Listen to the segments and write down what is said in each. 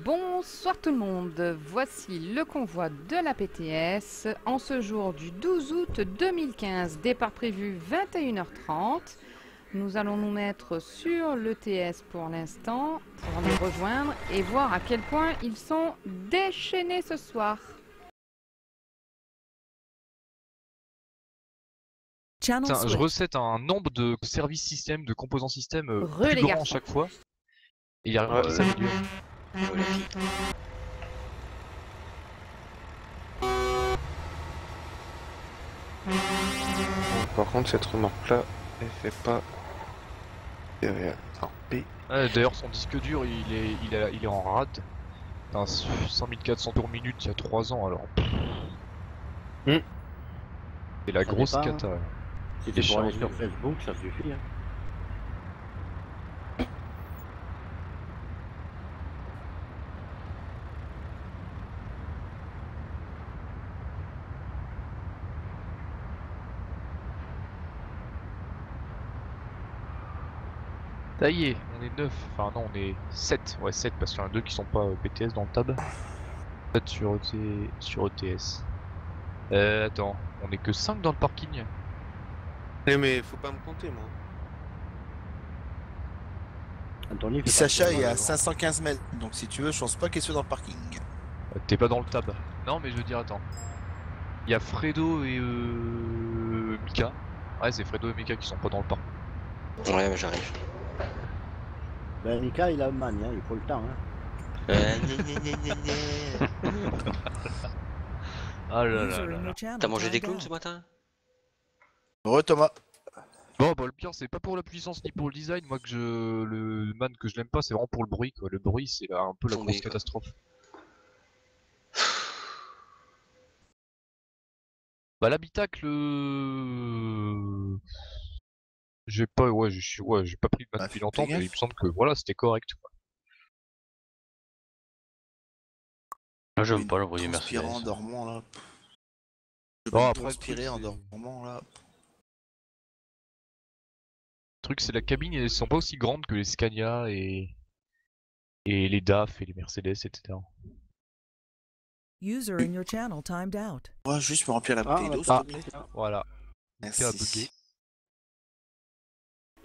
Bonsoir tout le monde, voici le convoi de la PTS en ce jour du 12 août 2015, départ prévu 21h30. Nous allons nous mettre sur l'ETS pour l'instant pour les rejoindre et voir à quel point ils sont déchaînés ce soir. Je recette un nombre de services système, de composants système plus Les grand à garçons. chaque fois. Et il y a rien qui s'améliore. Par contre, cette remarque-là, elle fait pas derrière. Alors, B. D'ailleurs, son disque dur, il est en rade. T'as 5400 tours minute il y a 3 ans alors. C'est la Ça grosse dépend, cata. Si t'es pour aller sur Facebook, ça suffit. Hein. Ça y est, on est 9, enfin non, on est 7, ouais 7 parce qu'il y en a 2 qui sont pas PTS dans le tab. 7 sur ETS. Attends, on est que 5 dans le parking. Mais faut pas me compter, moi. Anthony, Et Sacha est à 515 mètres, donc si tu veux, je pense pas qu'il soit dans le parking. T'es pas dans le tab. Non mais je veux dire, attends. Il y a Fredo et Mika. Ouais, c'est Fredo et Mika qui sont pas dans le parc. Ouais, mais j'arrive. Ben, Nika, il a man, hein, il faut le temps. Hein. Ah là là là là. T'as mangé des clowns ce matin? Re Thomas. Bon bah le pire c'est pas pour la puissance ni pour le design, moi le man que je l'aime pas c'est vraiment pour le bruit quoi. Le bruit c'est un peu la grosse catastrophe. Bah l'habitacle j'ai pas j'ai pas pris le man depuis longtemps mais il me semble que voilà c'était correct quoi. Moi j'aime pas le bruit Mercedes. Mercedes. En dormant là. Bon, après, transpirer en dormant là. Le truc c'est la cabine, elles sont pas aussi grandes que les Scania et les DAF et les Mercedes etc. User in your channel timed out. On va juste me remplir la bouteille d'eau, s'il te plaît. Voilà. Merci.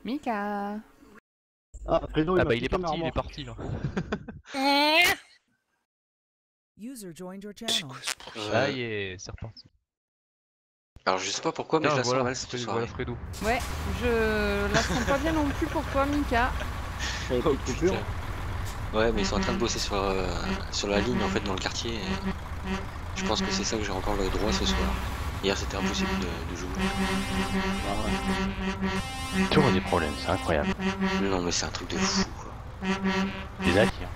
Mika. Ah, Fredo, Ah bah il est parti là. User joined your channel. Ça y est, c'est reparti. Alors je sais pas pourquoi, mais je la sens mal cette soirée. Voilà Fredo. Ouais, je la sens pas bien non plus pour toi, Mika. Oh, putain. Ouais, mais ils sont en train de bosser sur la ligne en fait dans le quartier. Et je pense que c'est ça que j'ai encore le droit ce soir. Hier c'était impossible de jouer. Toujours des problèmes, c'est incroyable. Non mais c'est un truc de fou quoi. Des attires.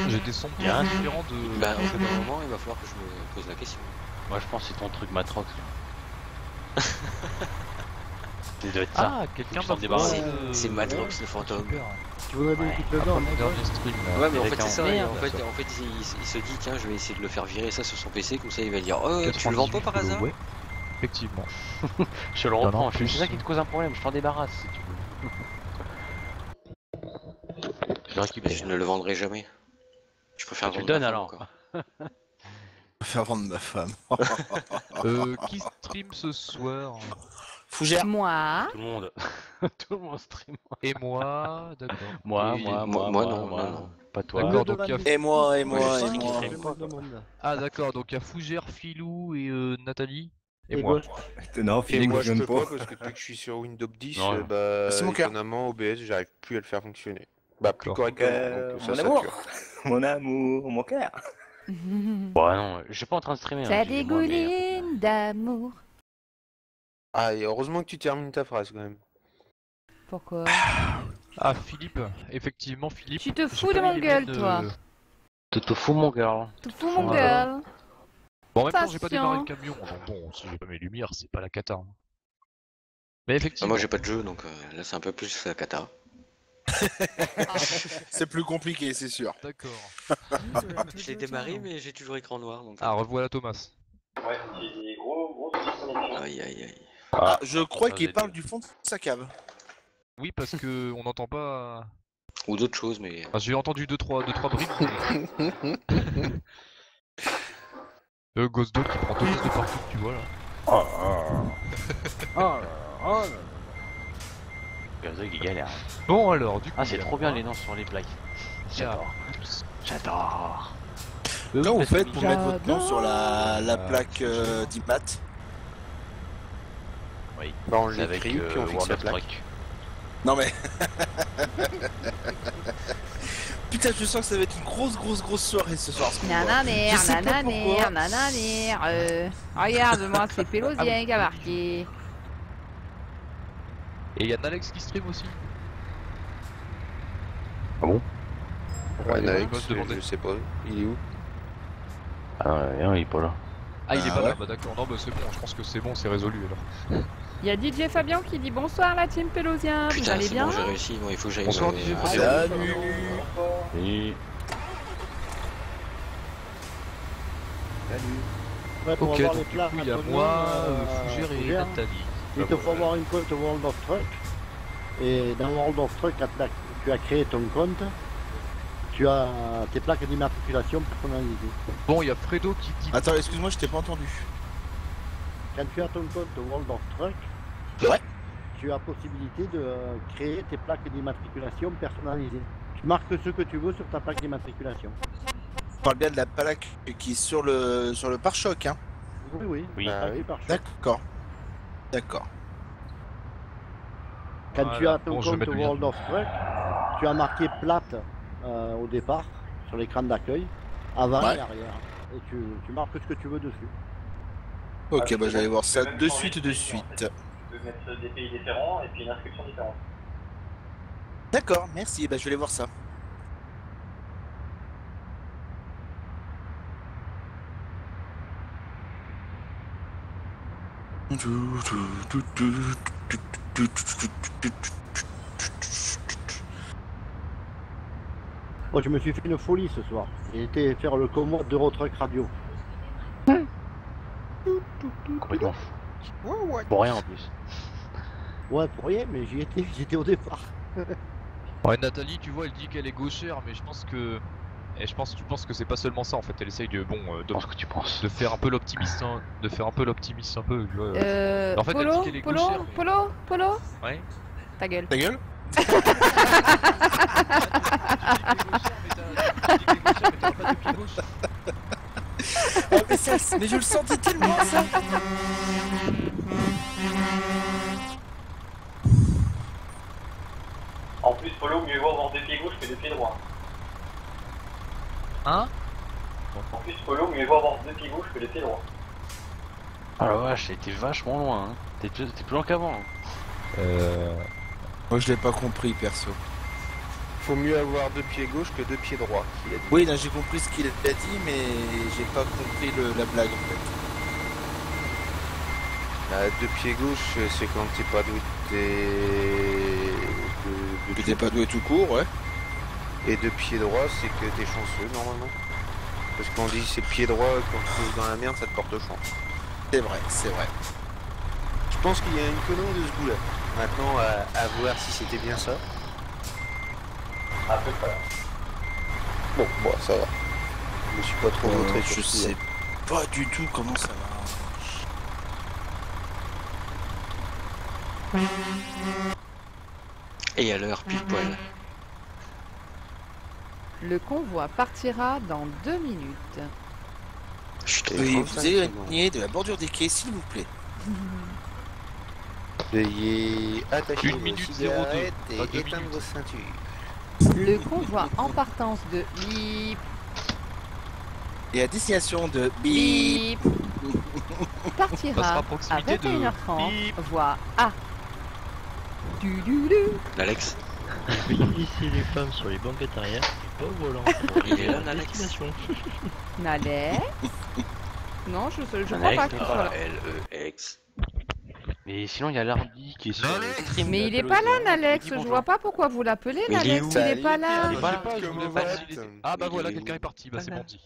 J'ai des sons bien différents de... Bah en fait à un moment il va falloir que je me pose la question. Moi je pense que c'est ton truc Matrox. Ça doit être ça. Ah, quelqu'un s'en débarrasse. C'est Madrox le fantôme. Tu veux donner une petite dedans, Ouais mais en fait c'est ça, et en fait il se dit tiens je vais essayer de le faire virer ça sur son PC, comme ça il va dire oh tu le vends pas par hasard? Ouais, effectivement. Je le reprends, c'est ça qui te cause un problème, je t'en débarrasse si tu veux. Je le récupère. Je ne le vendrai jamais. Je préfère Tu vendre donnes ma femme alors encore. Faire vendre ma femme. Qui stream ce soir? Fougère. Moi. Tout le monde. Tout le monde stream. Et moi, d'accord. Moi, non. Pas toi. D'accord, donc il y a... Et moi. Ah d'accord, donc il y a Fougère, Filou et Nathalie. Et Et moi. Non, Et moi moi, je peux pas parce que depuis que je suis sur Windows 10, Non. bah C'est mon cœur. étonnamment OBS j'arrive plus à le faire fonctionner. Bah plus D'accord. correctement, donc ça mon sature. amour, mon amour, mon cœur. Bah non, je suis pas en train de streamer. Ça hein, excusez-moi, mais- dégouline d'amour. Ah et heureusement que tu termines ta phrase quand même. Pourquoi? Ah Philippe, effectivement Philippe. Tu te J'ai fous pas de mis mon les gueule, miennes, toi. Tu te fous mon gars. Tu te fous mon Voilà. gueule. Bon en même temps j'ai pas Attention. démarré le camion, donc bon, si j'ai pas mes lumières, c'est pas la cata. Hein. Mais effectivement... Moi j'ai pas de jeu donc là c'est un peu plus la cata. C'est plus compliqué, c'est sûr. D'accord. User entered Je l'ai your démarré channel. mais j'ai toujours écran noir donc. Ah revoilà Thomas. Ouais, j'ai gros Aïe aïe aïe. Ah, je crois ça qu'il va parle être- du fond de sa cave. Oui parce que on n'entend pas... Ou d'autres choses, mais... Ah, j'ai entendu 2-3 briques. Ghost Dog qui prend 2 gosses de partout, tu vois là. Gazog il galère. Bon alors, du coup. Ah c'est trop bien les noms sur les plaques. J'adore. Comment vous faites pour mettre votre nom J'adore. sur la plaque d'Imat? Oui. Bah on C'est avec l'écrit, puis on fixe World la of plaque. Truck. Non mais... Putain, je sens que ça va être une grosse soirée ce soir. Je Nananère, sais pas nananère, pourquoi. nananère. Regarde-moi, c'est Pélosien qui a marqué. Et y a Alex qui stream aussi. Ouais, Ouais, Alex, il va se demander. je sais pas, il est où? Ah non, il est pas là. Ah, il est Ah pas là, ouais. bah d'accord, non, bah c'est bon, je pense que c'est bon, c'est résolu alors. Il y a DJ Fabien qui dit bonsoir la team Pélosien, vous Putain, allez c'est bien? bon, j'ai réussi. Bon, il faut que j'aille... Bonsoir, me- DJ Ah, Fabien. Salut. Et... Ouais, pour Ok, avoir donc les du plaques coup, à il y a ton moi, nom, Fougère et Fougère. Nathalie. Il Bah, te faut voilà. avoir un compte World of Truck. Et dans World of Truck, quand tu as créé ton compte, tu as tes plaques d'immatriculation personnalisées. Bon, il y a Fredo qui dit. Attends, excuse-moi, je t'ai pas entendu. Quand tu as ton compte World of Truck, Ouais. tu as possibilité de créer tes plaques d'immatriculation personnalisées. Tu marques ce que tu veux sur ta plaque d'immatriculation. Je parle bien de la plaque qui est sur le pare-choc, hein. Oui, oui. Oui. la plaque Ah oui. du pare-choc. D'accord. D'accord. Quand tu Voilà. as ton Bon, je vais compte mettre le lien. World of Truck, tu as marqué plate au départ sur l'écran d'accueil, avant Ouais. et arrière. Et tu marques ce que tu veux dessus. Ok, bah j'allais voir ça Tu peux même de changer suite. Tu peux mettre des pays différents et puis une inscription différente. D'accord, merci, bah je vais aller voir ça. Moi, je me suis fait une folie ce soir. J'ai été faire le convoi d'Eurotruck Radio. Complètement fou. Pour rien en plus. Ouais, pour rien, mais j'étais au départ. Ouais, Nathalie, tu vois, elle dit qu'elle est gauchère, mais je pense que. Et tu penses que c'est pas seulement ça en fait, elle essaye de. Bon, Je pense que tu penses. de faire un peu l'optimiste, hein, de faire un peu l'optimiste un peu. Tu vois. En fait, elle Polo, dit qu'elle est Polo, gauchère, mais- Polo, Ouais. ta gueule. Ta gueule? Ah, mais je le sentais tellement ça. En plus, Polo, mieux vaut avoir deux pieds gauche que deux pieds droits. Hein? En plus, Polo, mieux vaut avoir deux pieds gauche que deux pieds droits. Ah la vache, t'es vachement loin. Hein. T'es plus loin qu'avant. Hein. Moi je l'ai pas compris perso. Faut mieux avoir 2 pieds gauche que 2 pieds droits. Il a dit. Oui, là j'ai compris ce qu'il a dit, mais j'ai pas compris la blague en fait. Bah, 2 pieds gauche, c'est quand t'es pas doué, Que t'es pas doué tout court, ouais. Et 2 pieds droits, c'est que t'es chanceux normalement. Parce qu'on dit c'est pied droit, quand tu trouves dans la merde, ça te porte chance. C'est vrai, c'est vrai. Je pense qu'il y a une connerie de ce goût-là. Maintenant, à voir si c'était bien ça. À peu près. Bon, ça va. Je me suis pas trop montré Je sur ce sais coup-là. pas du tout comment ça va. Et à l'heure, pile poil. Le convoi partira dans 2 minutes. Chut, Veuillez vous 35 éloigner de la bordure des quais, s'il vous plaît. Veuillez attacher 1 vos minute 02, cigarettes pas et 2 éteindre minutes. vos ceintures. Le convoi en partance de bip, Et à destination de bip. bip partira Passera à à proximité de 21h30, bip. voie A. Du. Alex, Laissez les femmes sur les banquettes arrière, pas au volant. il est là, l'Alex. Alex. Non, je crois pas qu'il soit là. L-E-X. Mais sinon, il y a l'ardi qui est sur le stream. Mais de il est pas là, Pelosia. Nalex. Il dit Je bonjour. vois pas pourquoi vous l'appelez, Mais il est Nalex. où Il est pas là. Il est pas là. Je sais pas, je voulais voir s'il était- Ah bah voilà, quelqu'un est parti, bah c'est Voilà. bandit.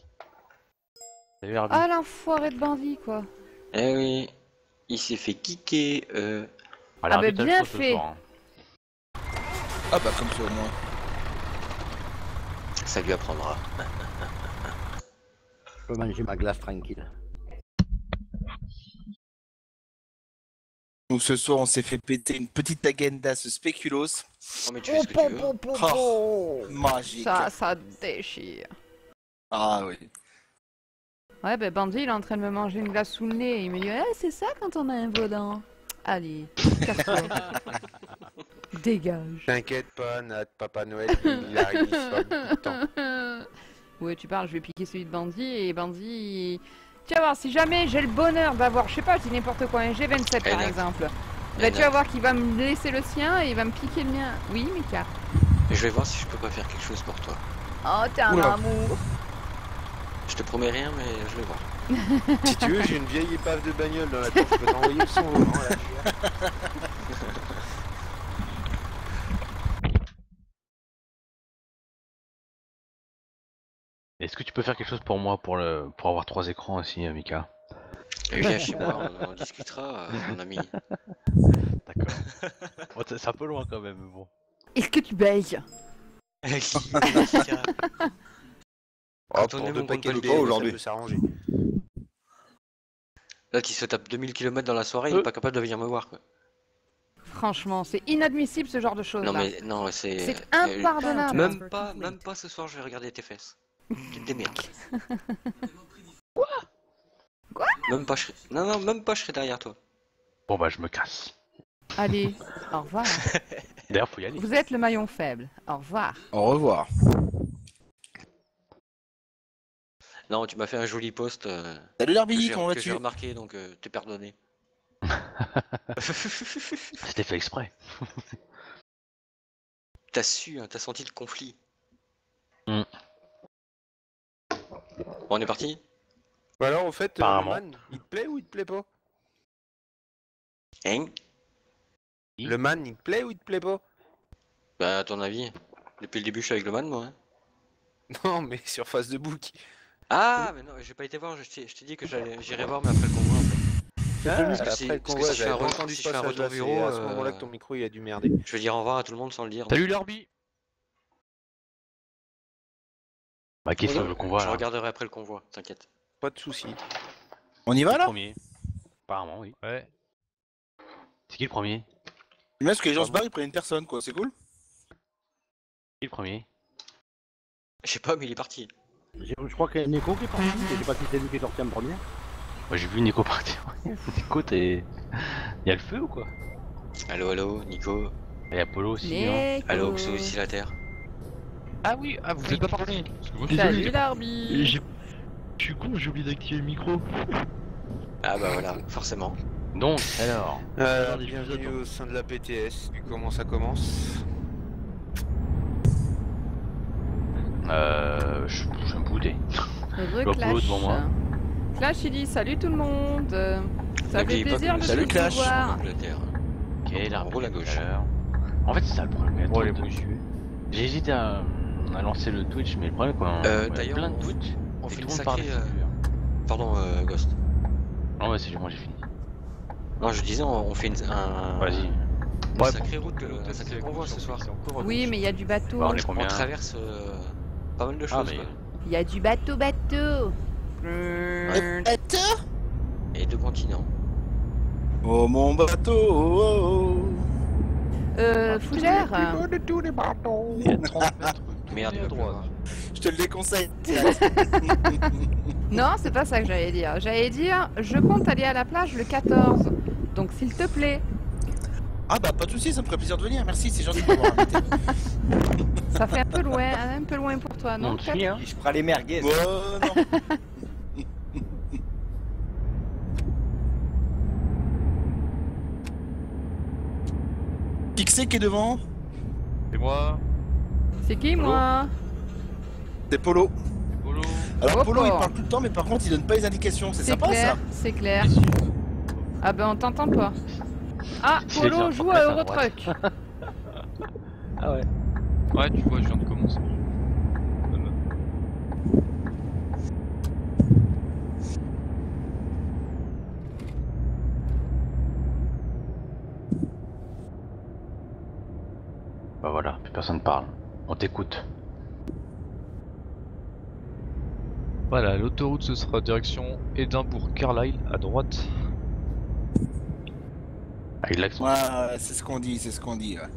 Salut Ardi. Ah, l'enfoiré de bandit, quoi. Eh oui, il s'est fait kicker. Ah, l'Ardi, bah, t'as le bien chaud ce fait. soir, hein. Ah bah comme ça au moins. Ça lui apprendra. Je peux manger ma glace tranquille. Donc ce soir, on s'est fait péter une petite agenda ce spéculoos. Oh, mais tu fais ce que tu veux. Oh, magique. Ça déchire. Ah oui. Ouais, ben Bandit, il est en train de me manger une glace sous le nez. Il me dit, c'est ça quand on a un volant. Allez, casse-toi. Dégage. T'inquiète pas, Nat, Papa Noël, il arrive, il sera tout le temps. Ouais, tu parles, je vais piquer celui de Bandit et Bandit... Tu vas voir, si jamais j'ai le bonheur d'avoir, je sais pas, je dis n'importe quoi, un G27 par exemple, bah, tu vas voir qu'il va me laisser le sien et il va me piquer le mien. Oui, Mika. Je vais voir si je peux pas faire quelque chose pour toi. Oh, t'es un amour. Je te promets rien, mais je vais voir. Si tu veux, j'ai une vieille épave de bagnole dans la tête, je peux t'envoyer le son volant là. Est-ce que tu peux faire quelque chose pour moi pour avoir 3 écrans aussi, Mika? Viens chez moi, on discutera, mon ami. D'accord. Bon, c'est un peu loin quand même, mais bon. Est-ce que tu baises? Oh, pour 2 paquets de bière, aujourd'hui. Ça peut s'arranger. Là, qui se tape 2000 km dans la soirée, il est pas capable de venir me voir, quoi. Franchement, c'est inadmissible ce genre de choses. Non, mais non, c'est impardonnable. Même pas ce soir, je vais regarder tes fesses. Tu te démerdes. Quoi? Même pas, non, même pas, je serai derrière toi. Bon, bah, je me casse. Allez, au revoir. D'ailleurs, faut y aller. Vous êtes le maillon faible. Au revoir. Au revoir. Non, tu m'as fait un joli post. Salut l'Arby, comment vas-tu? J'ai remarqué, donc t'es pardonné. C'était fait exprès. T'as su, hein, t'as senti le conflit. Mm. Bon, on est parti? Bah alors, au fait, le man, il te plaît ou il te plaît pas? Hein? Le man, il te plaît ou il te plaît pas? Bah, à ton avis, depuis le début, je suis avec le man, moi. Hein. Non, mais sur face de bouc. Ah, mais non, j'ai pas été voir, je t'ai dit que j'irai voir, mais après le convoi, en fait. Après le convoi, j'avais pas entendu ce passage-là, c'est à ce moment-là que ton micro il a dû merder. Je vais dire au revoir à tout le monde sans le dire. Salut l'Arby. Bah, qu'est-ce que le convoi? Je regarderai après le convoi, t'inquiète. Pas de soucis. On y va là? Premier. Apparemment, oui. Ouais. C'est qui le premier? Mais est-ce que les gens se barrent, ils prennent une personne quoi, c'est cool? Qui le premier? Je sais pas, mais il est parti. Je crois qu'il y a Nico qui est parti, je sais pas si c'est lui qui est sorti en premier. Moi j'ai vu Nico partir. Nico, t'es... Y'a le feu ou quoi? Allo, Nico. Et Apollo aussi, hein. Allo, Oxo aussi la Terre. Ah oui, vous êtes pas parti. Salut l'Arby. Je suis con, j'ai oublié d'activer le micro. Ah bah voilà, forcément. Donc, alors... bienvenue au sein de la PTS. Et comment ça commence? Je vais me bouder. Heureux Clash. Devant moi. Clash il dit salut tout le monde. Ça fait plaisir de Salut te Clash. voir. Ok, là, roule à gauche. En fait, c'est ça le problème. Oh les monsieur. J'ai hésité à lancer le Twitch, mais le problème, quoi. D'ailleurs, plein de Twitch. On et fait tout une le monde parle sacrée... dessus. Pardon, Ghost. Non, ouais, c'est moi, j'ai fini. Non, je disais, on fait un... Vas-y. Une sacrée route, un sacré convoi ce soir. Oui, mais il y a du bateau. Bah, on est combien? On traverse pas mal de choses. mais... quoi. Il y a du bateau. Et 2 continents. Oh mon bateau, oh, Fougère. Il y a 30 mètres. Merde, il va pleuvoir. je te le déconseille. Non, c'est pas ça que j'allais dire. J'allais dire, je compte aller à la plage le 14. Donc s'il te plaît. Ah bah pas de soucis, ça me ferait plaisir de venir, merci, c'est gentil de m'avoir invité. Ça fait un peu loin pour toi, non? On te suit, hein. Je ferai les merguez. Oh non. Qui que c'est qui est devant? C'est moi. C'est qui moi? C'est Polo. Polo. Alors Oh, Polo il oh. parle tout le temps mais par contre il donne pas les indications, c'est sympa clair, ça. c'est clair. Ah ben on t'entend pas. Ah, Polo joue à Eurotruck. Ah ouais. Ouais, tu vois, je viens de commencer. Bah voilà, plus personne parle. On t'écoute. Voilà, l'autoroute ce sera direction Édimbourg-Carlisle à droite. Avec l'accent. Ouais, c'est ce qu'on dit, c'est ce qu'on dit. Ouais.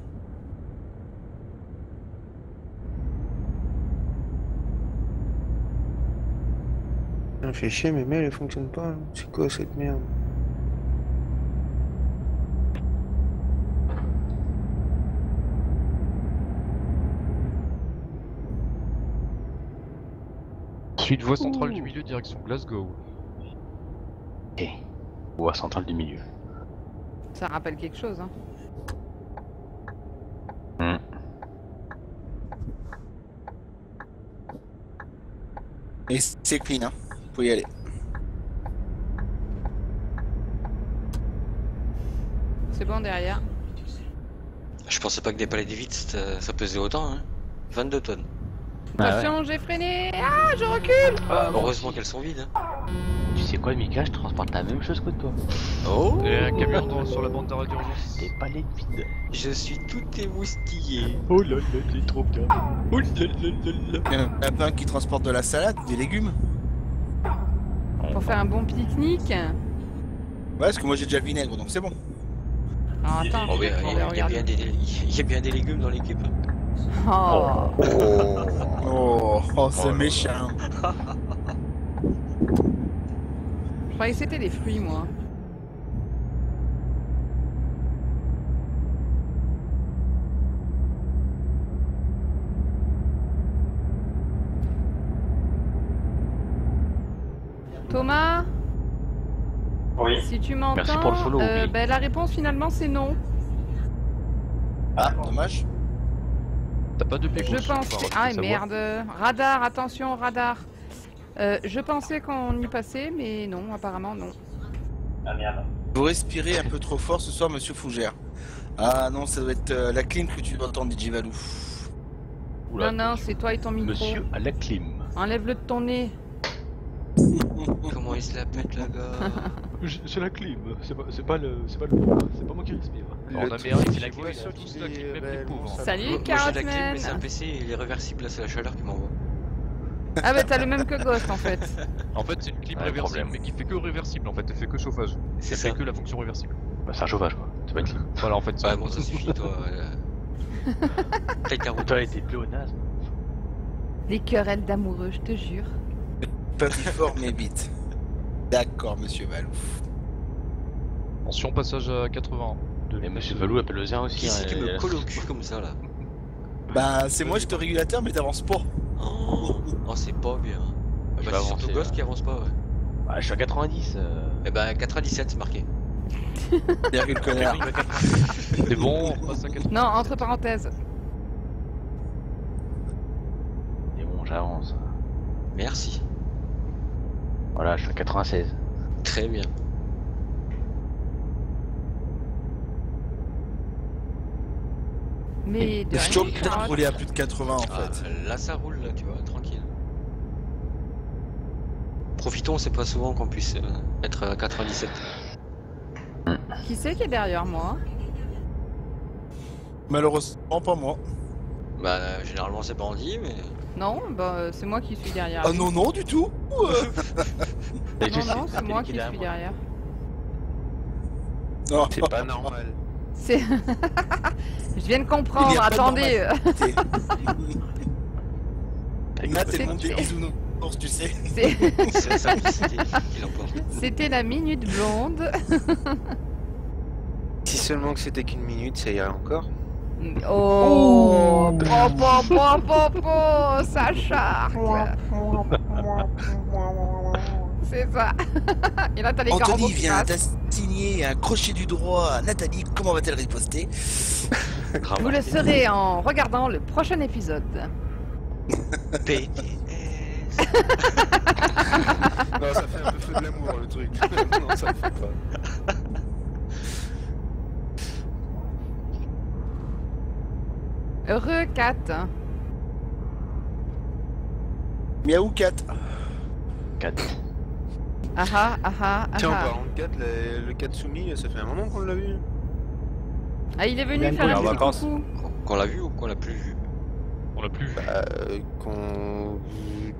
Ça fait chier, mes mails, elles fonctionnent pas. C'est quoi cette merde? Ensuite, voie centrale du milieu, direction Glasgow. Et voie centrale du milieu. Ça rappelle quelque chose, hein. Et c'est clean, hein. Faut y aller. C'est bon derrière. Je pensais pas que des palais de vitres ça pesait autant, hein. 22 tonnes. Attention, j'ai freiné. Ah, je recule. Heureusement qu'elles sont vides. Hein. Tu sais quoi, Mika, je transporte la même chose que toi. Oh. Et un camion sur la bande d'arrêt d'urgence. Des palais vides. Je suis tout émoustillé. Oh là là, c'est trop bien. Oh là là là là. Il y en a plein qui transportent de la salade, des légumes. Pour faire un bon pique-nique. Ouais, parce que moi j'ai déjà le vinaigre, donc c'est bon. Alors, attends, Oh, ouais, il y a bien des légumes dans l'équipe. Oh. Oh, c'est méchant. Je croyais que c'était des fruits, moi. Thomas, Oui. si tu m'entends, Merci pour le follow, oui. ben, la réponse finalement c'est non. Ah, dommage. T'as pas de pied Je gauche, pensais... enfin, Ah faut savoir. merde, radar, attention, radar. Je pensais qu'on y passait, mais non, apparemment non. Ah merde. Vous respirez un peu trop fort ce soir, monsieur Fougère. Ah non, ça doit être la clim que tu dois entendre, DJ Valou. Oula, Non, non, c'est toi et ton micro. monsieur à la clim. Enlève-le de ton nez. Comment il se la pète, le gars? C'est la clim, c'est pas moi qui respire. En Amérique, c'est la voiture tous la clim, même les pauvres. Salut, Moi j'ai la clim, mais c'est un Carotman. PC, il est réversible, là c'est la chaleur qui m'envoie. Ah bah t'as le même que Ghost en fait. En fait, c'est une clim Ouais, réversible, problème. mais qui fait que réversible en fait, elle fait que chauffage. C'est Elle ça. fait que la fonction réversible. Bah, c'est un chauffage quoi, c'est pas une clim. Voilà, en fait, Ouais, bon, ça suffit, toi. Peut-être qu'un Toi, elle était pléonasme. Les querelles d'amoureux, je te jure. Pas si fort, mais vite. D'accord, monsieur Valou. Attention, passage à 80. Et monsieur Valou appelle le zéro aussi. Qui c'est qui hein, me colle au cul comme ça, là? Bah, c'est moi, j'étais régulateur, mais t'avances pas. Oh, c'est pas bien. Je Bah, vais c'est surtout avancer, Ghost là. qui avance pas, ouais. Bah, je suis à 90. Eh ben 97 c'est marqué. Derrière le connard. C'est bon, on passe à 80. Non, entre parenthèses. Et bon, j'avance. Merci. Voilà, je suis à 96. Très bien. Mais de Je rien, peut-être Carotte. rouler à plus de 80 en Ah, fait. là ça roule, là tu vois, tranquille. Profitons, c'est pas souvent qu'on puisse être à 97. Qui c'est qui est derrière moi? Malheureusement, pas moi. Bah généralement c'est bandit, mais... Non, bah c'est moi qui suis derrière. Ah lui. non, non, du tout. Non, non, c'est moi qui suis derrière. Non, C'est pas normal. C'est... Je viens de Il y comprendre, a pas de attendez. Là, C'est- t'es le monde des bisounours, tu sais. C'est- C'est la simplicité qui l'emporte. C'était la minute blonde. Si seulement que c'était qu'une minute, ça irait encore. Oh, ça charcle. C'est ça. Et là, t'as les corbeaux Anthony qui vient passent. d'assigner un crochet du droit à Nathalie. Comment va-t-elle riposter? Vous le saurez en regardant le prochain épisode. PTS. Non, ça fait un peu feu de l'amour le truc. Non, ça le fait pas. Heureux 4. Miaou 4. 4. Ah ah ah ah Tiens, en ah. parlant de 4, le 4 soumis, ça fait un moment qu'on l'a vu. Ah, il est venu Il faire est un en petit vacances. coucou. Qu'on l'a vu ou qu'on l'a plus vu? On l'a plus vu.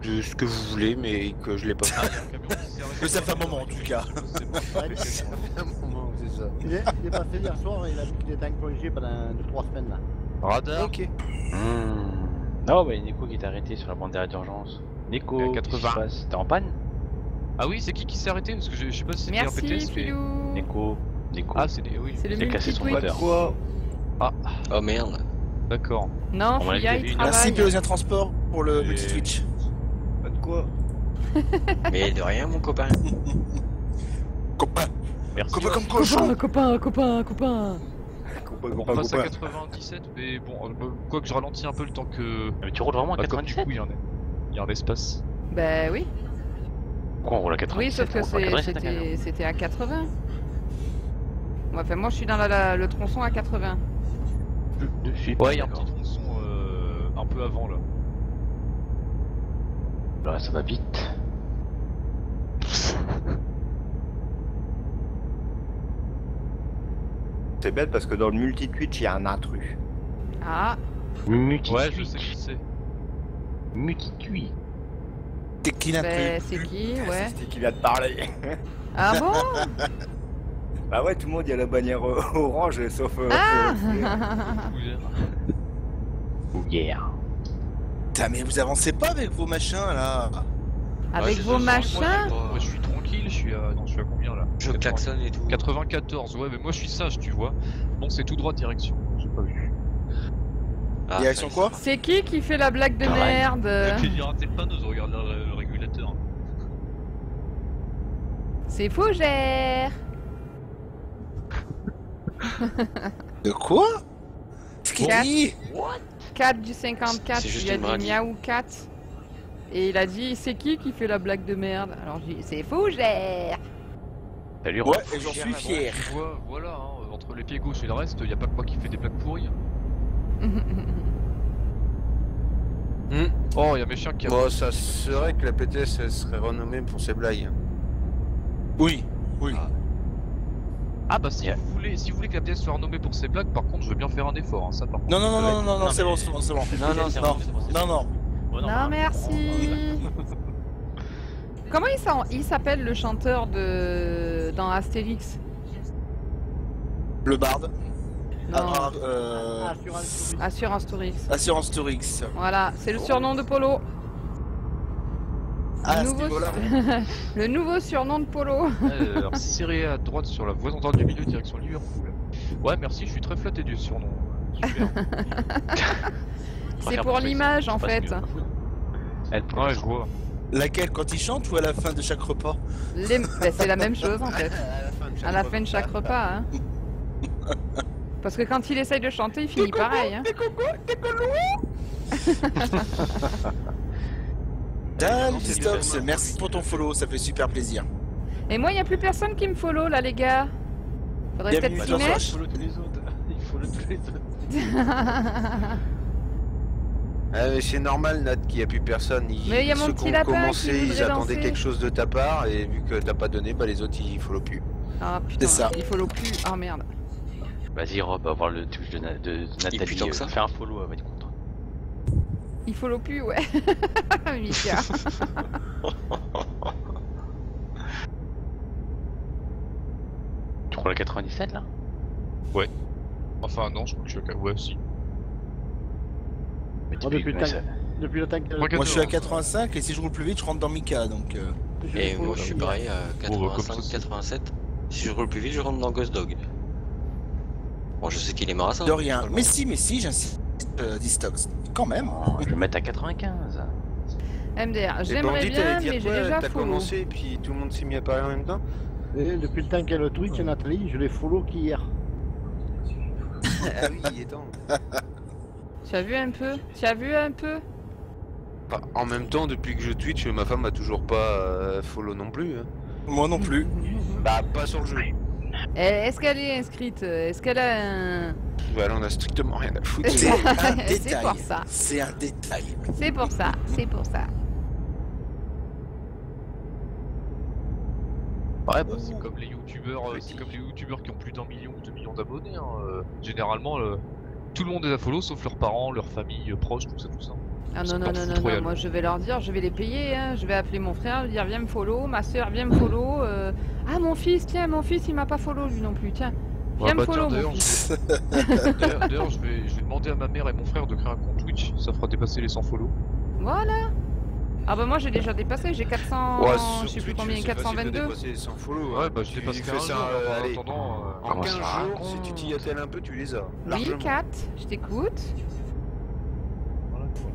De ce que vous voulez, mais que je l'ai pas fait. Mais ça fait un moment en tout cas. Ça fait un moment, c'est ça. Il est passé hier soir et il a dit qu'il était en congé pendant 2-3 semaines là. Radar. Ok. Non, bah Nico qui est arrêté sur la bande d'arrêt d'urgence. Nico, 80. t'es en panne? Ah oui, c'est qui s'est arrêté? Parce que je sais pas si c'était un Merci, PTS, mais... Filou. Nico. Ah, c'est des... oui. C'est le Il a cassé son multi-tweet. moteur. Ah, Oh merde. d'accord. Non, On m'a dit Fouilla, qu'il y il avait une- Merci travaille. Pélosien Transport pour le Et- petit Twitch. Pas de quoi. Mais de rien, mon copain. Copain. Merci. Copain comme cochon. Copain. On passe à 97, mais bon, quoi que je ralentis un peu le temps que... Mais tu roules vraiment à Bah, comme du 97? coup, il y a un espace. Bah oui. Pourquoi on roule à 97? Oui, sauf que On roule pas à 87, Damien. c'était à 80. Enfin, moi je suis dans le tronçon à 80. De suite. Ouais, il y a un d'accord. petit tronçon un peu avant là. Là, ça va vite. C'est bête parce que dans le multi-twitch, il y a un intrus. Ah, Ouais, je sais qui c'est. Multi-tweet. T'es qui l'intrus? bah c'est qui? Ouais. C'est qui vient de parler. Ah bon? Bah ouais, tout le monde, il y a la bannière orange, sauf... Ah Oh yeah. Putain, mais vous avancez pas avec vos machins là. Avec Ouais, vos c'est ça, machins? Moi je suis tranquille, je suis à... Non, je suis à combien là? Je klaxonne et tout. 94, ouais, mais moi je suis sage, tu vois. Bon, c'est tout droit direction, j'ai pas vu. Ah, Direction ouais. quoi? C'est qui fait la blague de Pareil. merde? Tu diras t'es pas nous, regarde le régulateur. C'est Fougère. De quoi? Ce qu'il Quatre. dit? 4 du 54, C'est juste il a une dit radie. miaou 4. Et il a dit c'est qui fait la blague de merde? Alors j'ai dit c'est Fougère. Salut, Ouais, Rob. et j'en suis fier. Tu vois, voilà, hein, entre les pieds gauches et le reste, y a pas que moi qui fait des blagues pourries. Oh, y a mes chiens qui... Bon, ça serait que la PTS elle serait renommée pour ses blagues. Oui, oui. Ah bah si vous voulez que la pièce soit renommée pour ses blagues, par contre je veux bien faire un effort, hein, ça par contre. Non, non, non, non, non, non, c'est bon, c'est bon, c'est bon. Non, non, Non, non, non. Non merci. Comment il s'appelle le chanteur dans Astérix? Le barde. Non. Assurance Tourix. Assurance Tourix. Assurance Tourix. Voilà, c'est le surnom de Polo. Ah, Le ce nouveau... niveau-là. le nouveau surnom de Polo. Alors serré à droite sur la voie centrale du milieu, direction Liverpool. Ouais merci, je suis très flatté du surnom. Super. C'est pour l'image en fait. Ouais, je vois. Laquelle, quand il chante ou à la fin de chaque repas? Bah, c'est la même chose en fait. À la fin de chaque repas. Hein. Parce que quand il essaye de chanter, il finit pareil. Hein. Dan Distox, merci pour ton follow, ça fait super plaisir. Et moi, il n'y a plus personne qui me follow là, les gars. Faudrait Bienvenue peut-être dans s'y Flash. mettre. Ah, mais c'est normal, Nat, qu'il n'y a plus personne. Mais il y a mon ceux petit qui ont lapin commencé, qui ils voudrait attendaient danser. quelque chose de ta part, et vu que t'as pas donné, bah les autres ils follow plus. Ah putain, C'est ça. il follow plus. Oh merde. Vas-y, Rob, va voir le touche de Nathalie. putain que ça. Fais un follow, elle va être contente. Il follow plus, ouais. Mika. Tu roules à 97 là? Enfin non, je crois que je suis à... Ouais, si. Mais Moi, depuis le temps que... Moi, Moi je suis à 85 et si je roule plus vite, je rentre dans Mika donc. Et moi je suis pareil à Bon, bah, comme ça, 85, c'est- 87. Si je roule plus vite, je rentre dans Ghost Dog. Bon, je sais qu'il aimera ça. De rien. Mais si, j'insiste, Distox. Quand même. Oh, je vais mettre à 95. MDR, Et j'aimerais Bandit, bien, t'allais dire mais j'ai quoi, déjà t'as follow. commencé et puis tout le monde s'est mis à parler en même temps. Et depuis le temps qu'elle a le Twitch, Nathalie, je l'ai follow qu'hier. Ah oui, il est temps. Tu as vu un peu? Tu as vu un peu? Enfin, en même temps, depuis que je Twitch, ma femme m'a toujours pas follow non plus. Hein. Moi non plus. Bah, pas sur le jeu. Est-ce qu'elle est inscrite? Est-ce qu'elle a un... Voilà, on a strictement rien à foutre. C'est un C'est détail. pour ça. C'est un détail. C'est pour ça, c'est pour ça. Ouais, bah c'est comme les youtubeurs, c'est comme les youtubeurs qui ont plus d'1 million ou 2 millions d'abonnés. Hein. Généralement, Tout le monde est à follow sauf leurs parents, leurs familles proches, tout ça, tout ça. Ah C'est non, non, pas non, foutre non, non, royal. moi je vais leur dire, je vais les payer, hein. Je vais appeler mon frère, lui dire viens me follow, ma soeur viens me follow. Ah mon fils, tiens, mon fils il m'a pas follow lui non plus, tiens. Viens Ouais, me bah, follow tiens, mon d'ailleurs, fils. D'ailleurs, je vais demander à ma mère et mon frère de créer un compte Twitch, ça fera dépasser les 100 follow. Voilà. Ah bah moi j'ai déjà dépassé, j'ai 400, Ouais, je sais plus combien, c'est facile de 422. dépasser les 100 follow. Ouais, hein. bah je Tu dépasserai fais un ça, jour, en allez, attendant... en Comment 15 ça jours, raconte, si tu t'y attelles un peu, tu les as. Oui, Largement. 4, je t'écoute.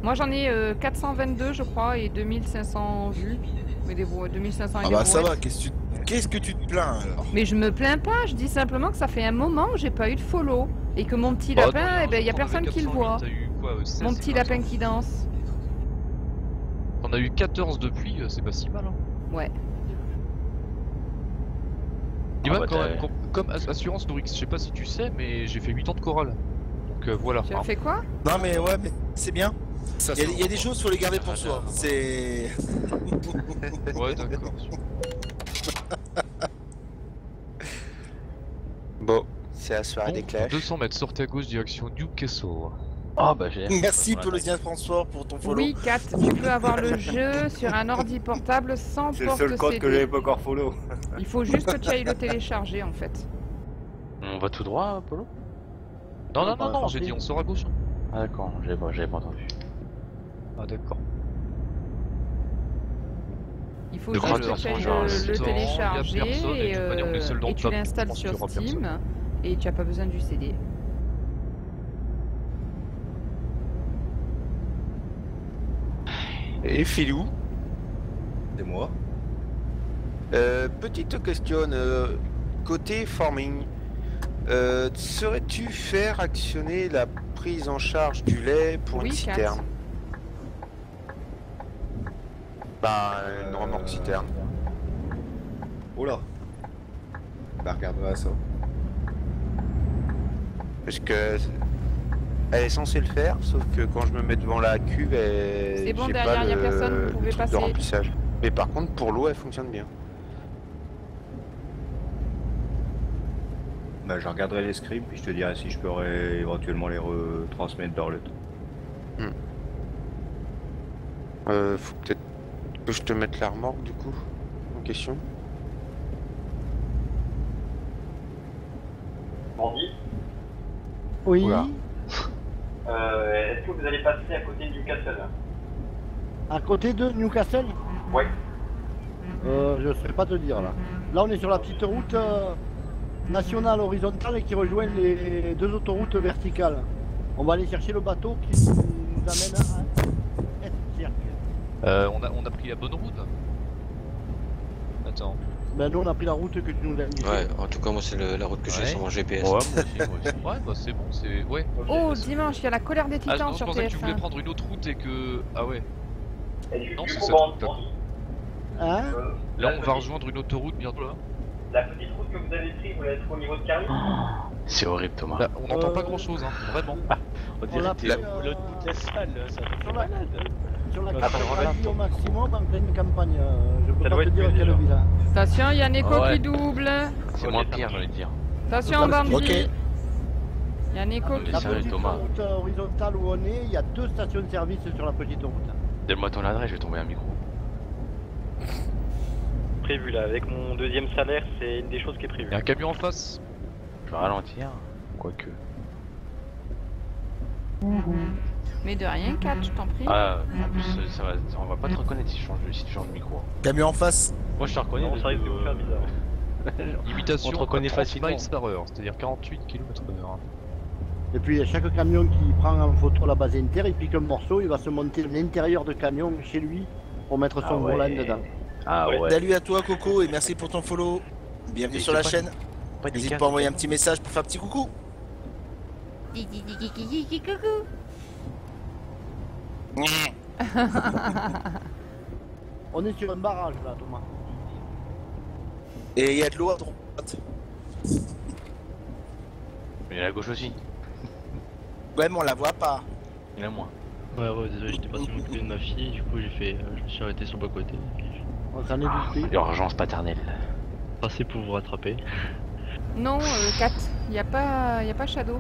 Moi j'en ai 422 je crois et 2500 vues. Mais des 2500 et Ah des bah ça brouettes. va, qu'est-ce que tu te plains alors? Mais je me plains pas, je dis simplement que ça fait un moment que j'ai pas eu de follow. Et que mon petit Bah, lapin, attends, eh ben y a t'en avais personne qui le 408, voit. t'as eu quoi, 16, Mon c'est petit pas lapin ça. qui danse. T'en as eu 14 depuis, c'est pas si mal. Hein. Ouais. Il Ah va bah, quand t'as- même, comme assurance Dorix, je sais pas si tu sais, mais j'ai fait 8 ans de chorale. Donc voilà. Tu as fait quoi? Non mais ouais, mais c'est bien. Ça, Il y a des choses, faut les garder pour Ah, soi. là, C'est... Ouais, d'accord. Bon, c'est la soirée Bon, des clashs. 200 mètres, sortez à gauche, direction Newcastle. Ah bah j'ai. Merci Paulosien François pour ton follow. Oui, 4, tu peux avoir le jeu sur un ordi portable sans C'est le porte seul code que j'avais CD. pas encore follow. Il faut juste que tu ailles le télécharger en fait. On va tout droit, Polo? Non, non, pas non, non, sorti. j'ai dit on sort à gauche. Ah d'accord, j'avais pas entendu. Ah d'accord. Il faut De juste grandeur, que tu ailles genre, le restaurant, y a télécharger personne, et de toute manière, on est seul dans et le tu tab, l'installes je pense sur qu'il y aura Steam personne. et tu n'as pas besoin du CD. Et Philou, C'est moi. petite question, côté farming, saurais-tu faire actionner la prise en charge du lait pour Oui, une Kat. citerne? Bah, une remorque citerne. Oh là. Bah regarderai ça. Parce que elle est censée le faire, sauf que quand je me mets devant la cuve, C'est bon, j'ai derrière, pas y a le- personne, vous le pouvez truc passer. de remplissage. Mais par contre, pour l'eau, elle fonctionne bien. Bah je regarderai les scripts puis je te dirai si je pourrais éventuellement les retransmettre dans le... Faut peut-être que je te mette la remorque du coup en question. Bandit, Oui. Oula. est-ce que vous allez passer à côté de Newcastle? À côté de Newcastle Ouais. Je ne saurais pas te dire là. Là, on est sur la petite route nationale horizontale qui rejoint les deux autoroutes verticales. On va aller chercher le bateau qui nous amène à Est-Cirque. On a pris la bonne route. Attends. Ben, nous, on a pris la route que tu nous as indiquée. Ouais, en tout cas, moi, c'est la route que j'ai Ouais. sur mon GPS. Ouais, moi aussi, moi aussi. Ouais, bah c'est bon, c'est... Ouais. Oh, dimanche, il y a la colère des Ah, titans non, je sur pensais que tu voulais TF1. prendre une autre route et que... Ah ouais. Et du Non, c'est coup, ça. Bandit, Hein Là, la on va petite- rejoindre une autoroute bientôt là. La petite route que vous avez prise, vous l'avez trouvée au niveau de Carly? C'est horrible, Thomas. Là, on n'entend pas Euh, grand chose, hein, vraiment. On on dirait l'a que t'es pris, l'autre bout de la salle, ça me fait sur la- malade. Sur la Attends, carte on va radio au maximum en pleine campagne. Je peux Ça pas doit te être dire mieux, quelle déjà. ville. Hein. Attention, il y a Neko Ouais. qui double. C'est moins pire, j'allais dire. Attention, Bambi. Ok. Il y a Neko qui La Sérieux, petite Thomas. route horizontale où on est, il y a 2 stations-service sur la petite route. Donne-moi ton adresse, je vais t'envoyer un micro. Prévu là, avec mon deuxième salaire, c'est une des choses qui est prévue. Il y a un camion en face. Je vais ralentir, quoique. Mais de rien, 4, je t'en prie. Ah, en plus, on va pas te reconnaître si tu changes de micro. Camion en face. Moi, je te reconnais. Non, ça risque de vous faire bizarre. Imitation On te reconnaît à 30 facilement. miles par heure, c'est-à-dire 48 km/h. Et puis chaque camion qui prend en photo la base inter, il pique un morceau, il va se monter l'intérieur de camion chez lui pour mettre son volant dedans. Ah ouais. Salut à toi Coco et merci pour ton follow. Bienvenue Et sur c'est la pas- chaîne. Pas de N'hésite carte, pas à envoyer un petit message pour faire un petit coucou. Coucou. On est sur un barrage là, Thomas. Et il y a de l'eau à droite. Mais il y a la gauche aussi. Ouais, mais on la voit pas. Il y en a moins. Ouais, désolé, j'étais parti m'occuper de ma fille, du coup je me suis arrêté sur le bas-côté. On s'en est douté. L'urgence paternelle. Passé pour vous rattraper. Non, 4. Il n'y a pas Shadow.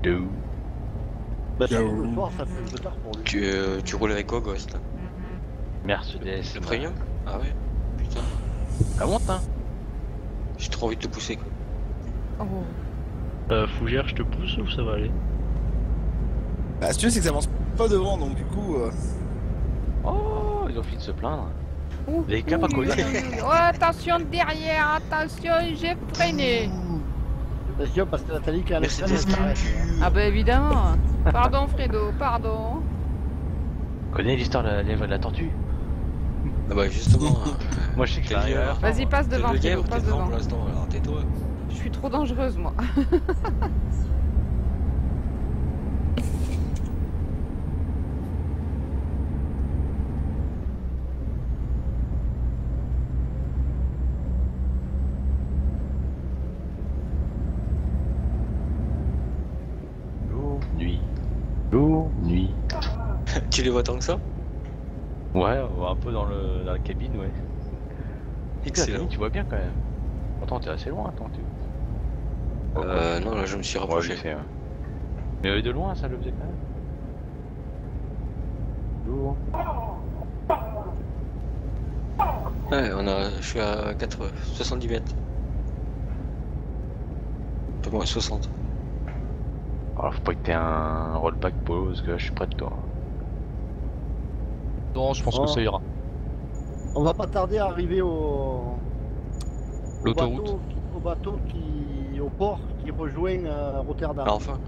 Bah, surtout le soir, ça fait un peu tard pour lui. Tu roules avec quoi, Ghost? Mercedes. Le premium? Ah ouais. Putain. Ça monte, hein. J'ai trop envie de te pousser, quoi. Oh. Fougère, je te pousse ou ça va aller? Bah, si tu veux, c'est que ça avance pas devant, donc du coup. Oh, ils ont fini de se plaindre. Ouh, Les caps à ouh, coller. Oh, attention derrière, attention, j'ai freiné. Attention, parce que Nathalie, quand elle Mercedes freine, elle s'arrête. Ah bah évidemment. Pardon Fredo, pardon. Connais l'histoire de la tortue? Ah bah justement. Moi je sais que je l'ai à Vas-y, passe devant, le Fredo, lièvre, passe t'es devant devant. pour l'instant, alors tais-toi. Je suis trop dangereuse, moi. Jour, nuit. Jour, nuit. Tu les vois tant que ça? Ouais, un peu dans la cabine, ouais. Excellent. Tu vois bien quand même. Attends, t'es assez loin, attends. Non, là je me suis Ouais, rapproché. je sais, ouais. Mais de loin, ça le faisait quand même. Jour. Ouais, je suis à 70 mètres. Un peu moins, 60. Alors faut pas que t'aies un rollback polo parce que là je suis près de toi. Non, je pense que ça ira. On va pas tarder à arriver au L'autoroute. Au port qui rejoint Rotterdam. Ah, enfin.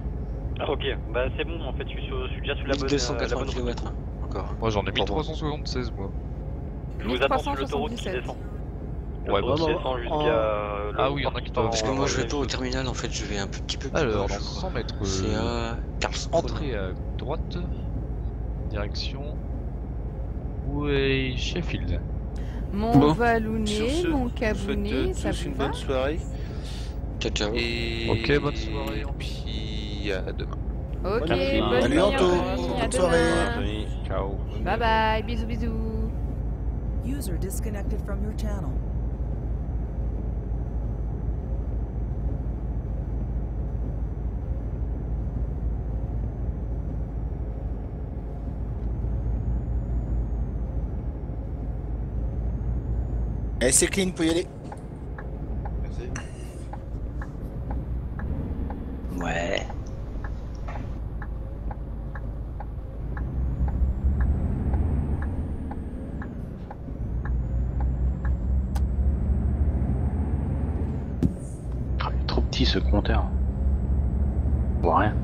Ah, ok, bah c'est bon, en fait, je suis déjà sur la bonne 280 route. km encore. Moi j'en ai Pardon. 1376 moi. Je vous attends sur l'autoroute qui 1377. descend. Ouais, L'autoroute bah, qui descend jusqu'à... Ah oui, il y en a qui doivent- Parce que moi je vais ouais, pas au terminal, en fait je vais un petit peu plus Alors, bas, dans je crois. 100 mètres, C'est à Karlskrona. entrée à droite, direction. Où est Sheffield? Mon Bon, Valounet, sur ce, mon je vous Cabounet, souhaite ça tous vous une va? bonne soirée. Ciao, ciao. Et... Ok, bonne soirée. Puis à demain. Ok, Merci. bonne À nuit, bientôt. Anthony, à Bonne soirée. demain. Ciao. Bye bye, bisous bisous. User disconnected from your channel. Allez, c'est clean, peut y aller. Ouais. Ah, il est trop petit ce compteur. On voit rien.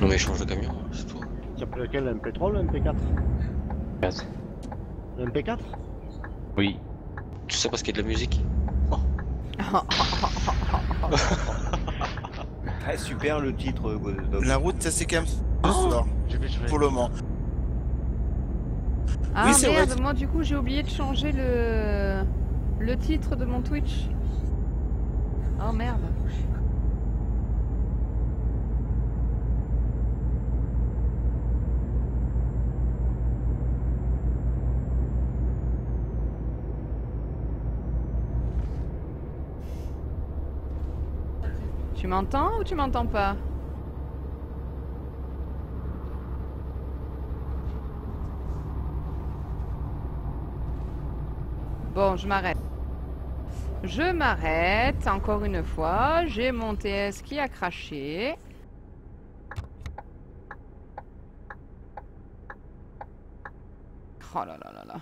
Non mais change de camion, c'est tout. Ça s'appelle lequel, le MP3 ou le MP4? Gaz. Le MP4? Oui. Tout ça parce qu'il y a de la musique. Ah, super le titre, Doc. La route, ça c'est quand même ce soir, pour le moment. Ah Oui, c'est merde, vrai. moi du coup j'ai oublié de changer le titre de mon Twitch. Oh merde. Tu m'entends ou tu m'entends pas? Bon, je m'arrête. Je m'arrête, encore une fois. J'ai mon TS qui a craché. Oh là là là là.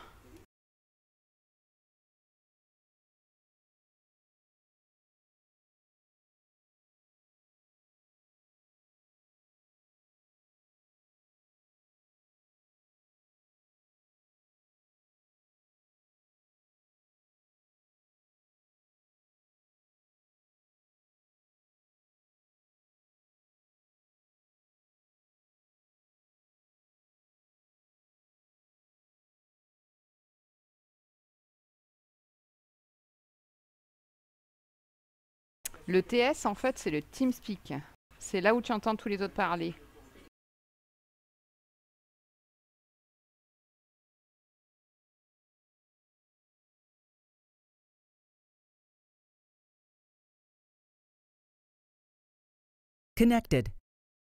Le TS, en fait, c'est le TeamSpeak. C'est là où tu entends tous les autres parler. Connected.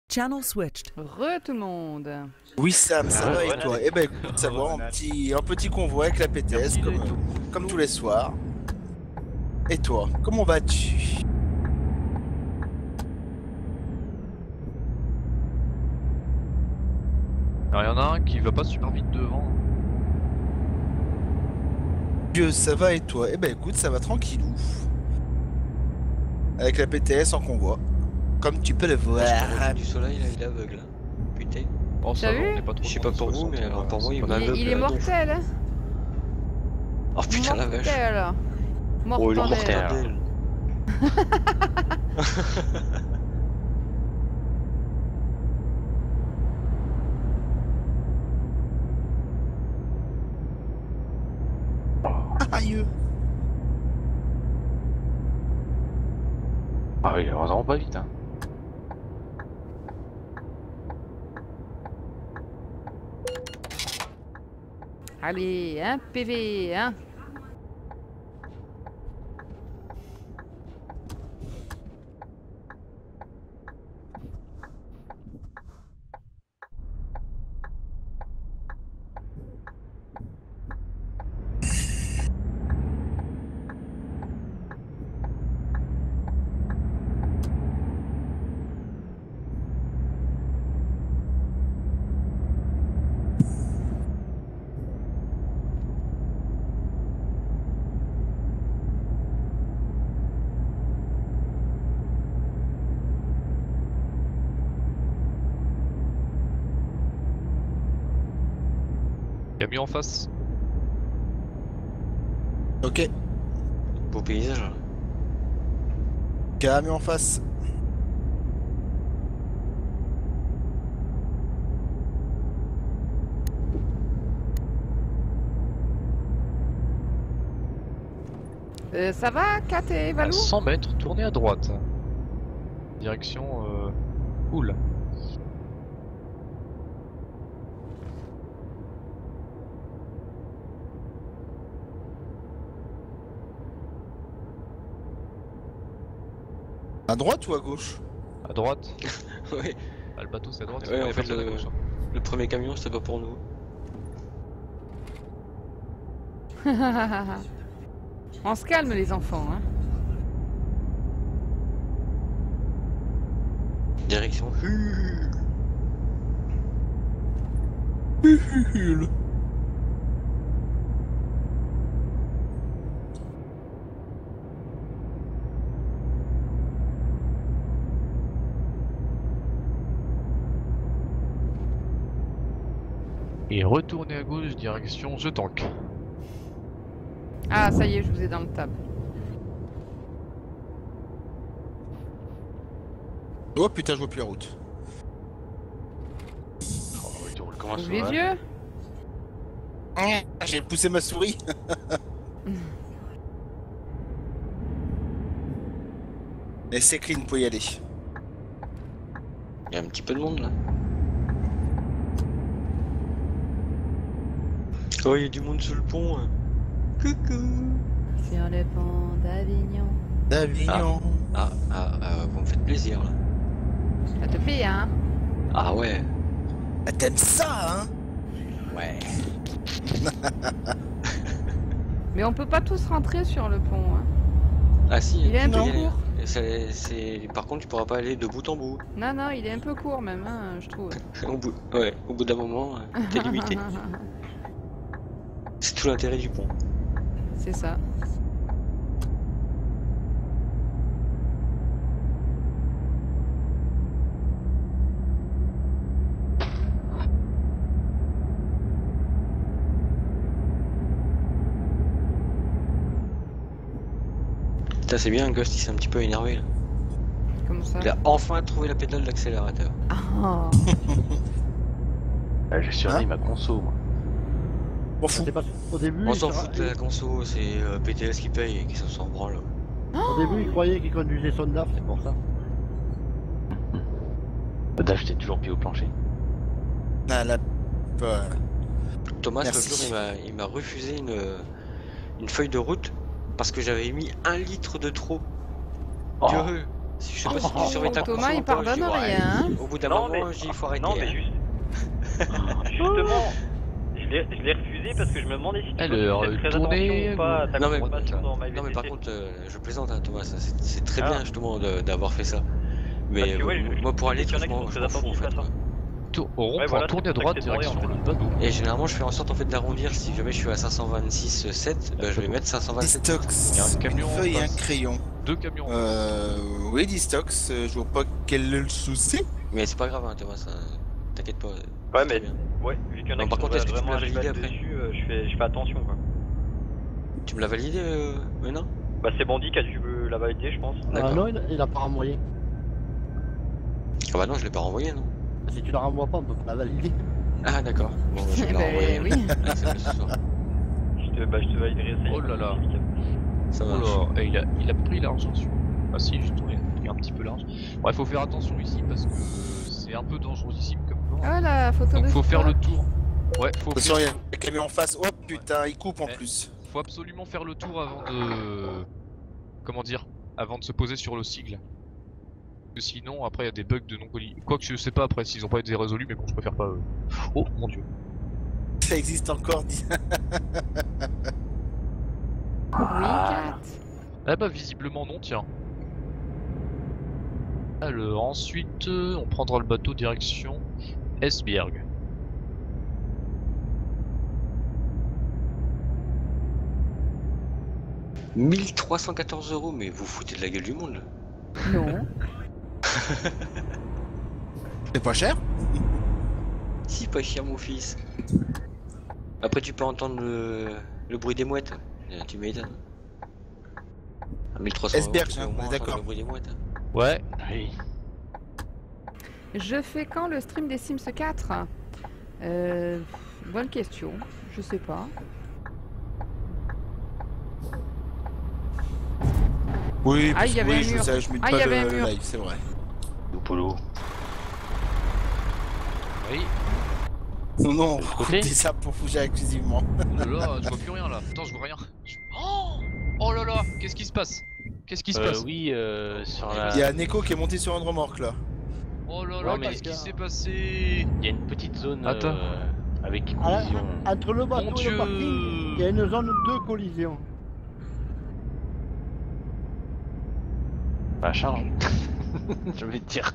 Channel switched. Re tout le monde. Oui Sam, ça va et toi? Eh ben écoute, ça va, un petit convoi avec la PTS comme tous les soirs. Et toi, comment vas-tu? Alors il y en a un qui va pas super vite devant. Dieu, ça va et toi? Eh ben écoute, ça va tranquillou. Avec la PTS en convoi. Comme tu peux le voir. Du soleil, là, il est aveugle. Putain. Oh, ça va, vu on est pas trop Je sais pas pour vous, mais alors pour moi, il m'a Il est mortel. Hein. Oh putain, la vache. Mortel. Oh, il est Mortel. mortel. Aïe. Ah oui, il va vraiment pas vite, hein. Allez, un PV, hein. Camion en face. Ok. Beau paysage. Là. Camion en face. Ça va, Kat et À Valou? 100 mètres, tournez à droite. Direction Oul. À droite ou à gauche? À droite. Ouais. Ah, le bateau c'est à droite. Ouais, il y a en fait, personne à gauche, hein. le premier camion, c'était pas pour nous. On se calme les enfants, hein. Direction. Et retournez à gauche, direction The Tank. Ah, ça y est, je vous ai dans le tab. Oh putain, je vois plus la route. Oh, tu roules comme un Ouvrez les sauvage. yeux. J'ai poussé ma souris. Mais c'est clean, pour y aller. Il y a un petit peu de monde là. Oh, il y a du monde sur le pont. Hein. Coucou. Sur le pont d'Avignon. D'Avignon. Vous me faites plaisir là. Ça te plaît, hein? Ah ouais. Ah, t'aimes ça, hein? Ouais. Mais on peut pas tous rentrer sur le pont, hein. Ah si, Il est un peu tu peux y aller. court. Par contre, tu pourras pas aller de bout en bout. Non, non, il est un peu court même, hein, je trouve. Au bout d'un moment, t'es limité. C'est tout l'intérêt du pont. C'est ça. Putain, c'est bien, Ghost, il s'est un petit peu énervé là. Comme ça. Il a enfin trouvé la pédale d'accélérateur. Oh. J'ai surveillé ma conso, moi. On fout. Pas... Au début, On il s'en sera- fout de la conso, c'est PTS qui paye et qui s'en branle. Au début, il croyait qu'il conduisait son DAF, c'est pour ça. Dave, j'étais toujours pied au plancher. Ah, là. Thomas, Merci. l'autre jour, il m'a refusé une feuille de route parce que j'avais mis 1 litre de trop. Oh. Dieu. Je sais pas si tu surveilles ta course Thomas, il ou pas, je pardonne dis, ouais. rien. Hein. Au bout d'un Non, moment, mais- je dis il faut arrêter. Non, mais hein. justement, je l'ai refusé parce que je me demandais si tu Alors, faisais très tournez attention ou pas à ta Non mais, consommation dans ma non mais par VTC. contre, je plaisante hein, Thomas, c'est très Ah. bien justement d'avoir fait ça. Mais Parce que, ouais, moi pour aller, il y en a qui franchement, sont je très m'en fous en attentifs fait. à ça. quoi. Au rond-point, Ouais, voilà, tournez à c'est pour droite, ça que c'est demandé, direction en le fait. bateau. Et généralement, je fais en sorte en fait d'arrondir. Si jamais je suis à 526,7, bah, je vais mettre 527. Distox, Il y a un camion une en feuille et un face. crayon. 2 camions. Oui, Distox, je vois pas quel est le souci. Mais c'est pas grave, hein, Thomas, ça... t'inquiète pas. Ouais, c'est mais bien. ouais, vu qu'il y en a Non, qui par sont contre, est-ce que tu vraiment me à l'as validé cheval après dessus, je fais attention quoi. Tu me l'as validé maintenant? Bah c'est Bandit qui a dû la valider, je pense. Ah D'accord. non, il a pas renvoyé. Ah bah non, je l'ai pas renvoyé, non. Si tu la renvoies pas, on peut pas la valider. Ah d'accord. Bon, je vais la Ben renvoyer. oui. Ah, c'est mieux ce soir. Je te validerai ça. Oh là là. Ça Oh marche. là, et il a pris large dessus. Ah si, justement, il est un petit peu large. Ouais, faut faire attention ici parce que c'est un peu dangerosissime comme vent. Oh la photo Donc de faut faire Thomas. le tour. Ouais, faut, Attention, il y a un camion en face. Oh putain, il coupe en Eh. plus. faut absolument faire le tour avant de... Comment dire? Avant de se poser sur le sigle. Parce que sinon, après, il y a des bugs de non-collision. Quoique, je sais pas après s'ils ont pas été résolus, mais bon, je préfère pas... Oh, mon dieu. Ça existe encore, dit. Oui, Kat. Ah bah, visiblement non, tiens. Alors, ensuite, on prendra le bateau direction Esbjerg. « 1314 €, mais vous foutez de la gueule du monde là. Non. C'est pas cher? Si, pas cher mon fils. Après tu peux entendre le bruit des mouettes. Tu m'étonnes. À 1300 €, Esbjerg, tu peux hein, au moins on est entendre d'accord. le bruit des mouettes. Ouais. Oui. Je fais quand le stream des Sims 4? Bonne question. Je sais pas. Oui, Ah, il y avait oui, un je mur. sais, je mute Ah, pas il y avait le un mur. live, c'est vrai. Polo. Oui. Non, non, on De l'autre coupe côté des arbres pour fouger exclusivement. Oh là là, je vois plus rien là. Attends, je vois rien. Oh là là, qu'est-ce qui se passe? Qu'est-ce qui se passe? Oui, sur la... Il y a Neko qui est monté sur une remorque là. Oh là Ouais, là, mais qu'est-ce qui parce s'est passé? Il y a une petite zone Attends. avec Ah, là, collision. entre le bateau Mon et dieu. le parking, il y a une zone de collision. Bah charge. Je vais te dire.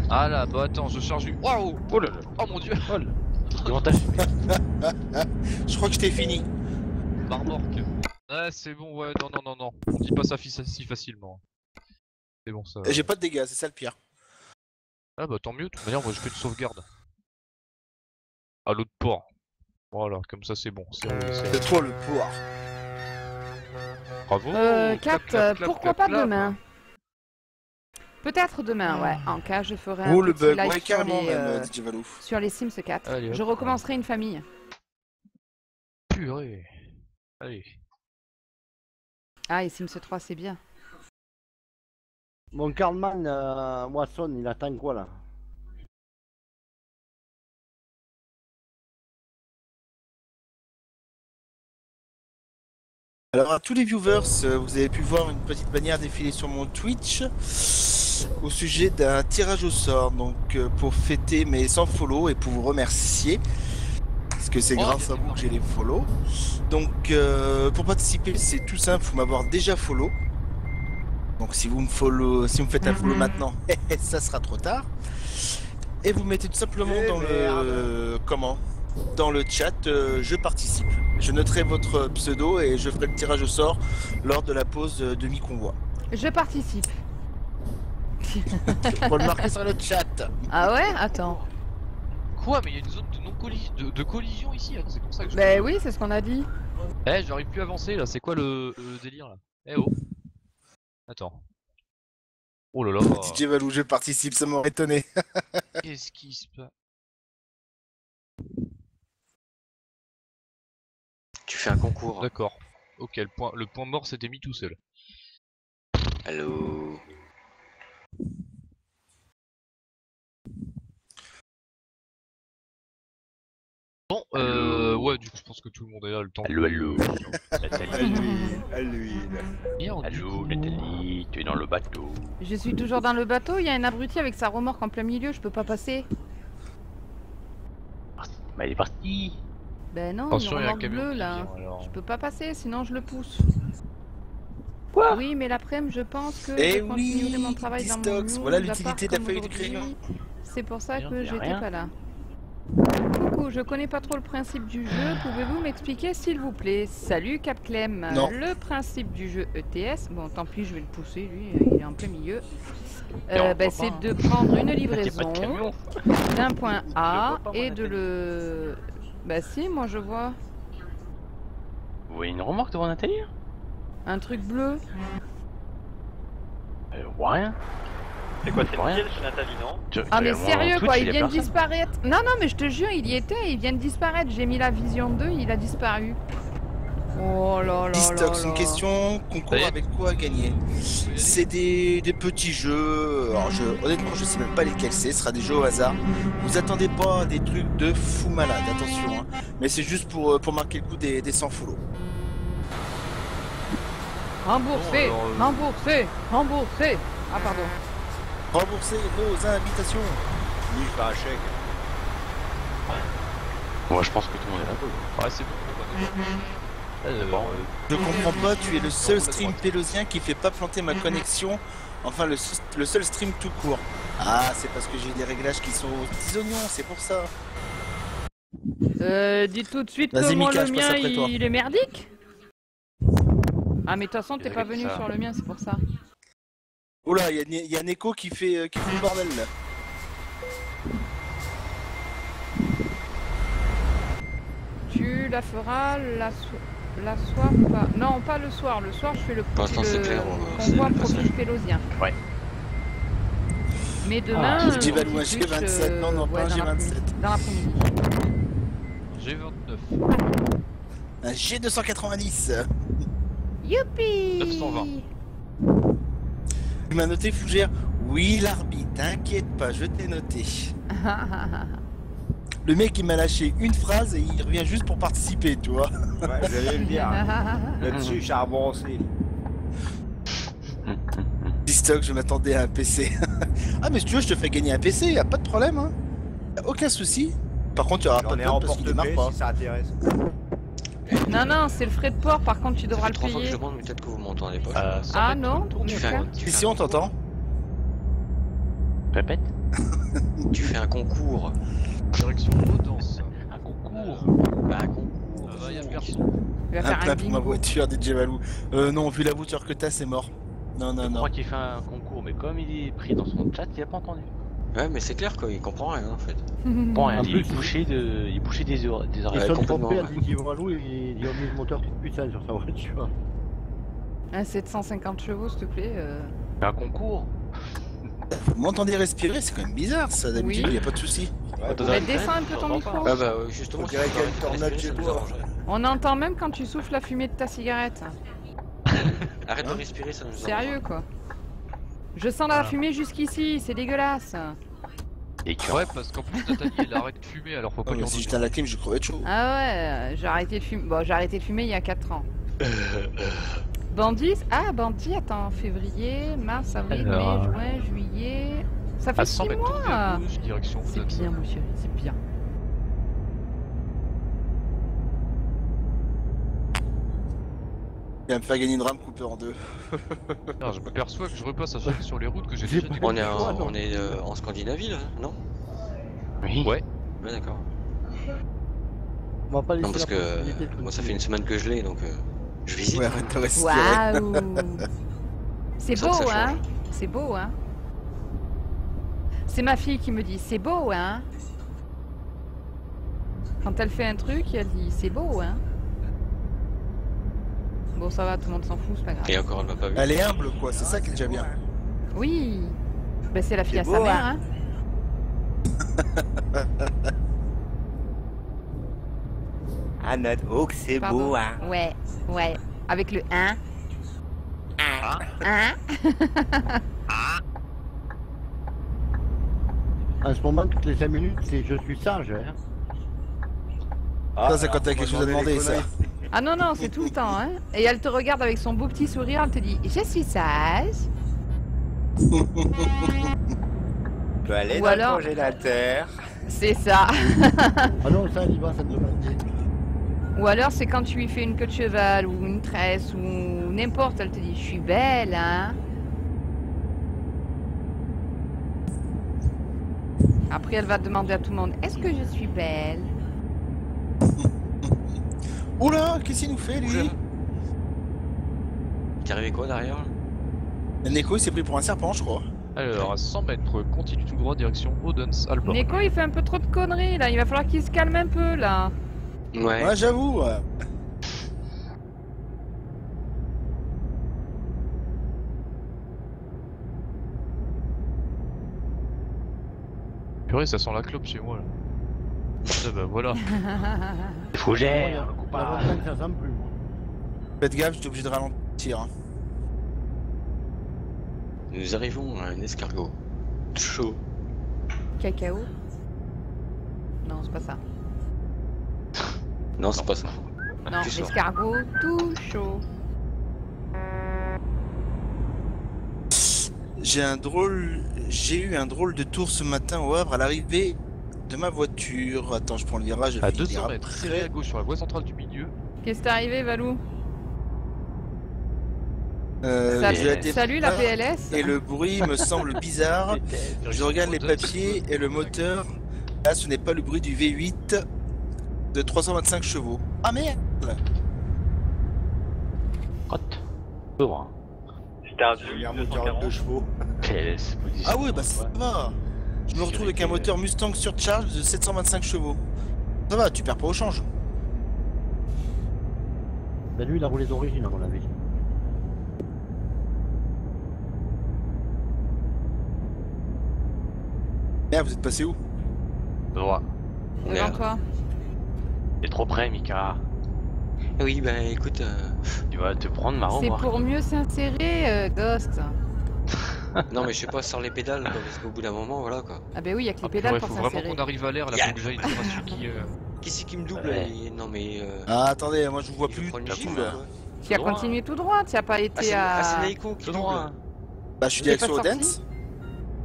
Ah là, bah attends, je charge du... Waouh! Oh là là. Oh mon dieu! Oh là. Comment t'as fait? Je crois que je t'ai fini. Marmorque. Ouais, c'est bon, ouais, non, non, non, non. On dit pas ça si facilement. C'est bon, ça... J'ai pas de dégâts, c'est ça le pire. Ah bah tant mieux, de toute manière, moi j'ai fait une sauvegarde. À l'autre port. Voilà, comme ça c'est bon. C'est toi le poire. Bravo! Kat, Clap, clap, clap, pourquoi clap, pas clap. demain? Peut-être demain, ouais. En cas, je ferai un Oh le petit bug, live ouais sur carrément les, même, DJ Valou. sur les Sims 4. Allez, hop. Je recommencerai une famille. Purée. Allez. Ah, et Sims 3, c'est bien. Mon Carlman Watson, il attend quoi là? Alors à tous les viewers, vous avez pu voir une petite bannière défiler sur mon Twitch au sujet d'un tirage au sort. Donc pour fêter mes 100 follow et pour vous remercier, parce que c'est Oh, grâce à vous que j'ai les follow. Donc pour participer, c'est tout simple, faut m'avoir déjà follow. Donc si vous me follow, si vous me faites un follow maintenant, ça sera trop tard. Et vous mettez tout simplement dans le dans le chat, je participe. Je noterai votre pseudo et je ferai le tirage au sort lors de la pause de mi-convoi. Je participe. Pour le marquer sur le chat. Ah ouais? Attends. Quoi? Mais il y a une zone de non-collision de collision ici, hein. C'est pour ça que je... Ben oui, c'est ce qu'on a dit. Eh, j'arrive plus à avancer là, c'est quoi le délire là? Eh oh. Attends. Oh là là. DJ Valou, je participe, ça m'aurait étonné. Qu'est-ce qui se passe? Tu fais un concours. D'accord. Ok, le point mort s'était mis tout seul. Allô. Bon, ouais, du coup, je pense que tout le monde est là, le temps. Allô, allô. Nathalie. Bien, Allô, Nathalie, tu es dans le bateau. Je suis toujours dans le bateau, il y a un abruti avec sa remorque en plein milieu, je peux pas passer. Bah, il est parti. Ben non, Attention, une il y a un remorque camion bleue qui là. vient, alors. Je peux pas passer, sinon je le pousse. Quoi? Oui, mais l'après-midi, je pense que Eh je continuerai oui, mon travail dans mon Distox, mur, voilà d'appart l'utilité de la comme feuille de aujourd'hui. crayon. C'est pour ça que Y a j'étais rien. pas là. Coucou, je connais pas trop le principe du jeu, pouvez-vous m'expliquer s'il vous plaît? Salut Cap Clem. Non. Le principe du jeu ETS, bon tant pis je vais le pousser lui, il est en plein milieu. C'est de prendre une livraison d'un point A et de le... Bah si, moi je vois. Vous voyez une remorque devant Nathalie? Un truc bleu. Je vois rien. C'est quoi, c'est le Rien. ciel chez Nathalie, non? Ah mais sérieux quoi, il y a vient de personne. disparaître. Non non mais je te jure, il y était, il vient de disparaître. J'ai mis la vision 2, il a disparu. Oh là là Distox, là une là. question, concours Ça y est. avec quoi gagner? C'est des petits jeux, alors honnêtement je sais même pas lesquels c'est, ce sera des jeux au hasard. Vous attendez pas des trucs de fou malade, attention, hein. Mais c'est juste pour marquer le coup des 100 follow. Remboursé, Bon, alors, remboursé, remboursé. Ah pardon. Remboursez vos invitations. Lui, je fais un chèque. Moi, je pense que tout le monde est là. Ouais, c'est bon. Bon, Je comprends pas, tu es le seul stream pélosien qui fait pas planter ma connexion. Enfin, le seul stream tout court. Ah, c'est parce que j'ai des réglages qui sont aux petits oignons, c'est pour ça. Dites tout de suite Vas-y, que moi Mika, le je passe mien après toi. il est merdique. Ah mais de toute façon t'es J'ai pas vu venu ça. sur le mien, c'est pour ça. Oula, il y a Neko qui fait le bordel là. Tu la feras la soir ou pas? Non, pas le soir. Le soir, je fais le Pour l'instant, c'est clair, c'est convoi le passage. profil pélosien. Ouais. Mais demain, Il dit Valou un on switch, G27, non, pas un dans G27. l'après-midi. Dans l'après-midi. G29. Un G290. Youpi 920. Tu m'as noté Fougère? Oui, l'arbitre, t'inquiète pas, je t'ai noté. Le mec il m'a lâché une phrase et il revient juste pour participer, tu vois. Ouais, j'allais le dire. Là-dessus, charbon aussi. Distock, je m'attendais à un PC. Ah, mais si tu veux, je te fais gagner un PC, y a pas de problème, hein. Y a aucun souci. Par contre, tu auras pas J'en de ai code en parce qu'il démarre porte-clés pas. si ça intéresse. Non, non, c'est le frais de port, par contre tu devras le 3 fois que je payer. demande, mais peut-être que vous m'entendez pas. Ah non, Tu fais un, tu Si, fais si, un on t'entend. Répète. Tu fais un concours. Direction Audense. Un concours. Bah, un concours. Ah bah, y'a personne. Il va Un faire plein un pour ma bingo. voiture, DJ Valou. Non, vu la voiture que t'as, c'est mort. Non, non, Je non. crois qu'il fait un concours, mais comme il est pris dans son chat, il a pas entendu. Ouais, mais c'est clair quoi, il comprend rien en fait. Bon, En il est plus, bouché des Ils oreilles. sont complètement, trompés à ouais. Didier Valou et ils ont mis le moteur tout puissant sur sa voiture. Un 750 chevaux, s'il te plaît. Un concours. Vous m'entendez respirer, c'est quand même bizarre ça, d'habitude, Oui. y a pas de souci. Mais descends un peu ton micro. Ah bah justement, On dirait si qu'il y a une tu tornade arrêtes de chez respirer, toi. ça nous arrangerait. On entend même quand tu souffles la fumée de ta cigarette. Arrête de respirer, ça nous Sérieux quoi. Je sens la fumée jusqu'ici, c'est dégueulasse. Et Ouais, parce qu'en plus, Nathalie, elle arrête de fumer, alors faut pas Non, lui mais en si donner. j'étais à la clim, je crevais de chaud. Ah ouais, j'ai arrêté de fumer. Bon, j'ai arrêté de fumer il y a 4 ans. Bandit, Bandit, attends, février, mars, avril, Alors, mai, juin, juillet. Ça fait À 6 100 mètres, tournez à mois. gauche, direction C'est Audense. bien, mon chéri, c'est bien. Il va me faire gagner une rame coupée en deux. Ah, je m'aperçois que je repasse à chaque fois sur les routes que j'ai J'ai déjà dit. pas- On est en Scandinavie là, non? Oui. Ouais. Ouais d'accord. On va pas laisser Non parce la que possibilité de moi ça fait une semaine que je l'ai donc je visite. Ouais, arrête de respirer. Waouh. C'est Ça, beau, ça change. hein. C'est beau, hein. C'est ma fille qui me dit, c'est beau, hein. Quand elle fait un truc, elle dit, c'est beau, hein. Bon, ça va, tout le monde s'en fout, c'est pas grave. Et encore elle m'a pas vu. Elle est humble, quoi, c'est ça qui est déjà bien. Oui. Ben, c'est la fille C'est à beau, sa mère, hein. Ah, notre Hawk, c'est Pardon. beau, hein. Ouais, ouais. Avec le 1. Hein. En ce moment, toutes les 5 minutes, c'est je suis sage. Hein. Ça, c'est quand t'as quelque chose à demander, ça. Ah non, non, c'est tout le temps, hein. Et elle te regarde avec son beau petit sourire, elle te dit « Je suis sage ». Tu peux aller Ou dans alors- le congélateur. C'est ça. Ah non, ça, elle y va, ça ne veut pas dire. Ou alors c'est quand tu lui fais une queue de cheval ou une tresse ou n'importe, elle te dit « Je suis belle, hein ». Après, elle va demander à tout le monde « Est-ce que je suis belle ?» Oula, qu'est-ce qu'il nous fait, lui? Oula. T'es arrivé quoi derrière? Neko, il s'est pris pour un serpent, je crois. Alors, à 100 mètres, continue tout droit, direction Odense, Alba. Neko, il fait un peu trop de conneries, là. Il va falloir qu'il se calme un peu, là. Ouais. Ouais, j'avoue. Purée, ça sent la clope chez moi, là. Ah bah voilà. Fougère, le La coupable. montagne, ça sent plus, moi. Faites gaffe, j'étais obligé de ralentir. Hein. Nous arrivons à un escargot. Chaud. Cacao. Non, c'est pas ça. Non, c'est pas ça. Non, Tu sors. l'escargot tout chaud. J'ai eu un drôle de tour ce matin au Havre à l'arrivée de ma voiture. Attends, je prends le virage. je À fais le 200 virage. mètres, serré à gauche sur la voie centrale du milieu. Qu'est-ce qui t'est arrivé, Valou? J'ai été- Salut, la PLS. Et le bruit me semble bizarre. Je regarde les papiers et le moteur. Là, ce n'est pas le bruit du V8 de 325 chevaux. Ah merde! Crotte. Pauvre. C'était un Il y a un Duke moteur de 240. chevaux. PLS, position. Ah ouais, bah ça va. Je me retrouve avec un moteur Mustang surcharge de 725 chevaux. Ça va, tu perds pas au change. Ben lui, il a roulé d'origine, à mon avis. Merde, vous êtes passé où? Droit. Devant toi. T'es trop près, Mika. Oui, bah écoute, Tu vas te prendre ma C'est remorque. pour mieux s'insérer, Ghost. non mais je sais pas, sors les pédales, quoi, parce qu'au bout d'un moment, voilà quoi. Ah bah oui, il y a que les Ah, pédales purée, pour faut vraiment s'insérer. qu'on arrive à l'air, là, Yeah. faut que j'aille dire à celui qui... Qui c'est qui me double Ouais. Non mais... Ah, attendez, moi je vous vois il veut plus. prendre une du gifle, tout, là. quoi. Tu as Droit. continué tout droit, tu as pas Ah, été c'est à... Naïko qui Tout double. droit. Bah, je suis Il est direction pas sorti Odense.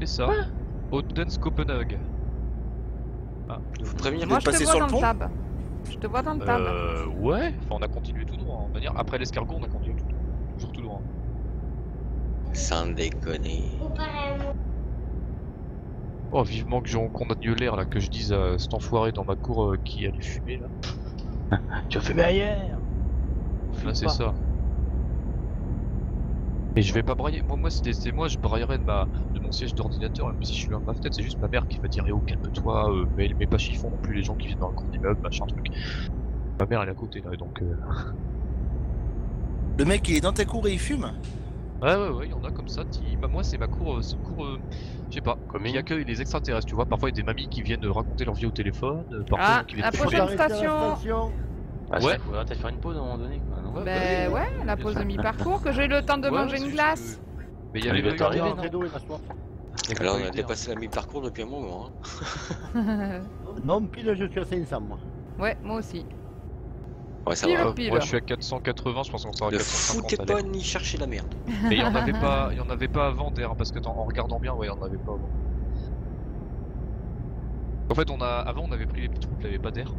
C'est ça. Odense, Copenhague. Vous prévenir. Moi, êtes je te passé vois sur dans le le pont tab. Je te vois dans le tab. Ouais. Enfin, on a continué tout droit. On va dire, après l'escargot, on a continué tout droit. Toujours tout droit. Sans déconner. Oh, vivement qu'on annule là, que je dise à cet enfoiré dans ma cour qui allait fumer, là. Tu as fait ailleurs. Là, c'est ça. Et je vais pas brailler. Moi, c'était moi, je braillerais de mon siège d'ordinateur, même si je suis loin de ma fenêtre. C'est juste ma mère qui va dire oh, calme-toi, mais pas chiffon non plus les gens qui viennent dans le cours d'immeuble, machin truc. Ma mère, elle est à côté, là, donc. Le mec, il est dans ta cour et il fume. Ouais, il y en a comme ça. Bah, moi, c'est ma cour, je sais pas, qui accueille les extraterrestres, tu vois. Parfois, il y a des mamies qui viennent raconter leur vie au téléphone. Parfois, Ah, qui les la touchent. prochaine Arrêtez à la station. Ah, Ouais. ouais. Faudra peut-être faire une pause à un moment donné, quoi, non? Ben ouais, la pause de mi-parcours, que j'ai eu le temps de Ouais, manger c'est une juste glace. Mais il y Ah, avait il va pas eu t'arriver, le non temps. Fredo, il va se voir. Là on a dépassé la mi-parcours depuis un moment. Hein. Non, pile, je suis à 500, moi. Ouais, moi aussi. Ouais, ça Pile. va. Pile. Moi, je suis à 480, je pense qu'on sera à Ne 450. foutez à pas l'air. ni chercher la merde. Mais il y en avait pas avant d'air, parce que en regardant bien, ouais, il y en avait pas avant. En fait, avant, on avait pris les petites routes, il n'y avait pas d'air.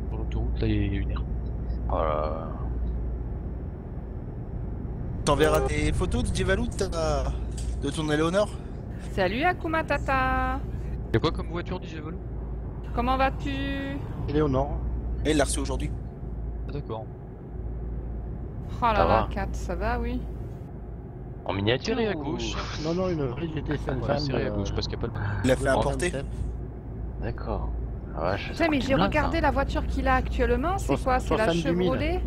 Sur l'autoroute, là, il y a une air. Voilà. T'enverras des photos de Valou de ton Eleonore? Salut Akuma Tata. Y'a quoi comme voiture, DJ Valou? Comment vas-tu? Éléonore. Et il l'a reçu aujourd'hui. Ah, d'accord. Oh là Ça là, va. 4, ça va, oui. En miniature Serré à ou- gauche. Non, non, une vraie GT 500. Ouais, serré à gauche, parce qu'il n'y a pas le. Il a fait importer. D'accord. Ah, vache, ça Putain, mais coûte j'ai une blinde, regardé ça. la voiture qu'il a actuellement, c'est quoi? C'est la 70 000. Chevrolet?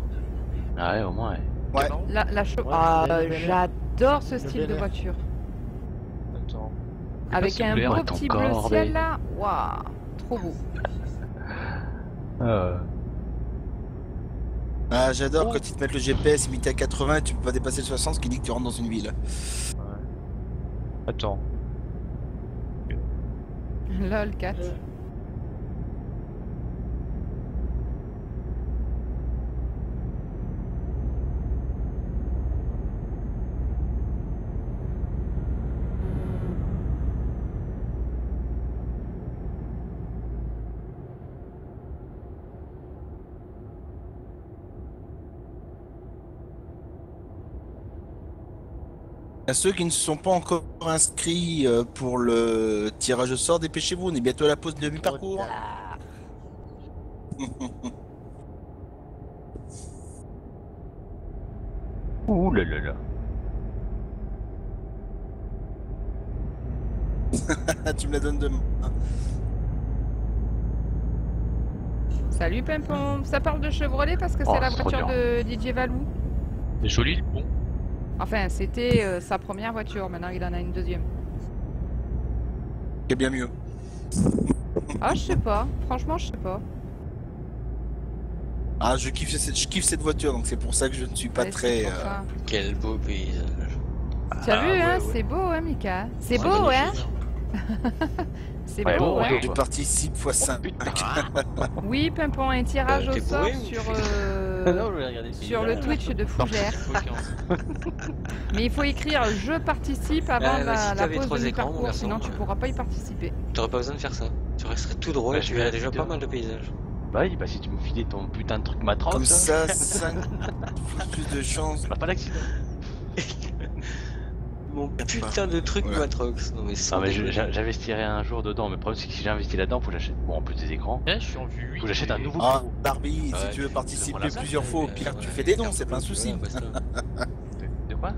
Ah ouais, au moins, ouais. Ouais. La Chevrolet. Ouais, Ah, le Bel Air. j'adore ce Le style Bel de Air. voiture. Attends. Avec c'est un bleu, beau ouais, petit ton bleu corps, ciel mais- là. Waouh, trop beau. Ah, j'adore quand ils te mettent le GPS limité à 80 et tu peux pas dépasser le 60, ce qui dit que tu rentres dans une ville. Attends. Lol, 4. À ceux qui ne se sont pas encore inscrits pour le tirage au sort, dépêchez-vous, on est bientôt à la pause de mi-parcours. Ouh là là là. Tu me la donnes demain. Salut Pimpon, ça parle de Chevrolet parce que c'est Oh, la c'est trop voiture de DJ Valou. C'est joli le pont. Enfin, c'était sa première voiture, maintenant il en a une deuxième. C'est bien mieux. Ah, je sais pas, franchement, je sais pas. Ah, je kiffe cette voiture, donc c'est pour ça que je ne suis pas Ouais, très... c'est pour ça. Quel beau paysage. T'as vu, ouais, hein, ouais. c'est beau, hein, Mika? C'est beau, magnifique, hein? C'est Ouais, beau, bon, hein? Je participe x5. Oui, Pimpon, un tirage au t'es sort bourré ou sur, Non, je vais regarder sur le Twitch de Fougère. Mais il faut écrire « Je participe » avant si la t'avais pause 3 de écrans, mon mi-parcours, garçon, sinon tu pourras pas y participer. T'aurais pas besoin de faire ça. Tu resterais tout droit Bah, et tu je verrais vais déjà rester pas mal de paysages. Bah oui, bah si tu me filais ton putain de truc matrox. Comme hein. ça, 5 plus de chance. Je ferai pas d'accident. Mon putain de truc Ouais. Matrox. Non mais sans Non mais déconner. j'investirai un jour dedans, mais le problème c'est que si j'investis là-dedans, faut que j'achète. Bon, en plus des écrans, Eh, je suis en vue 8. faut que j'achète un nouveau Ah, bureau. Barbie, Ouais, si tu veux tu participer prends la salle, plusieurs fois, au pire, tu fais des dons, c'est pas un souci. Voilà, basta. De quoi?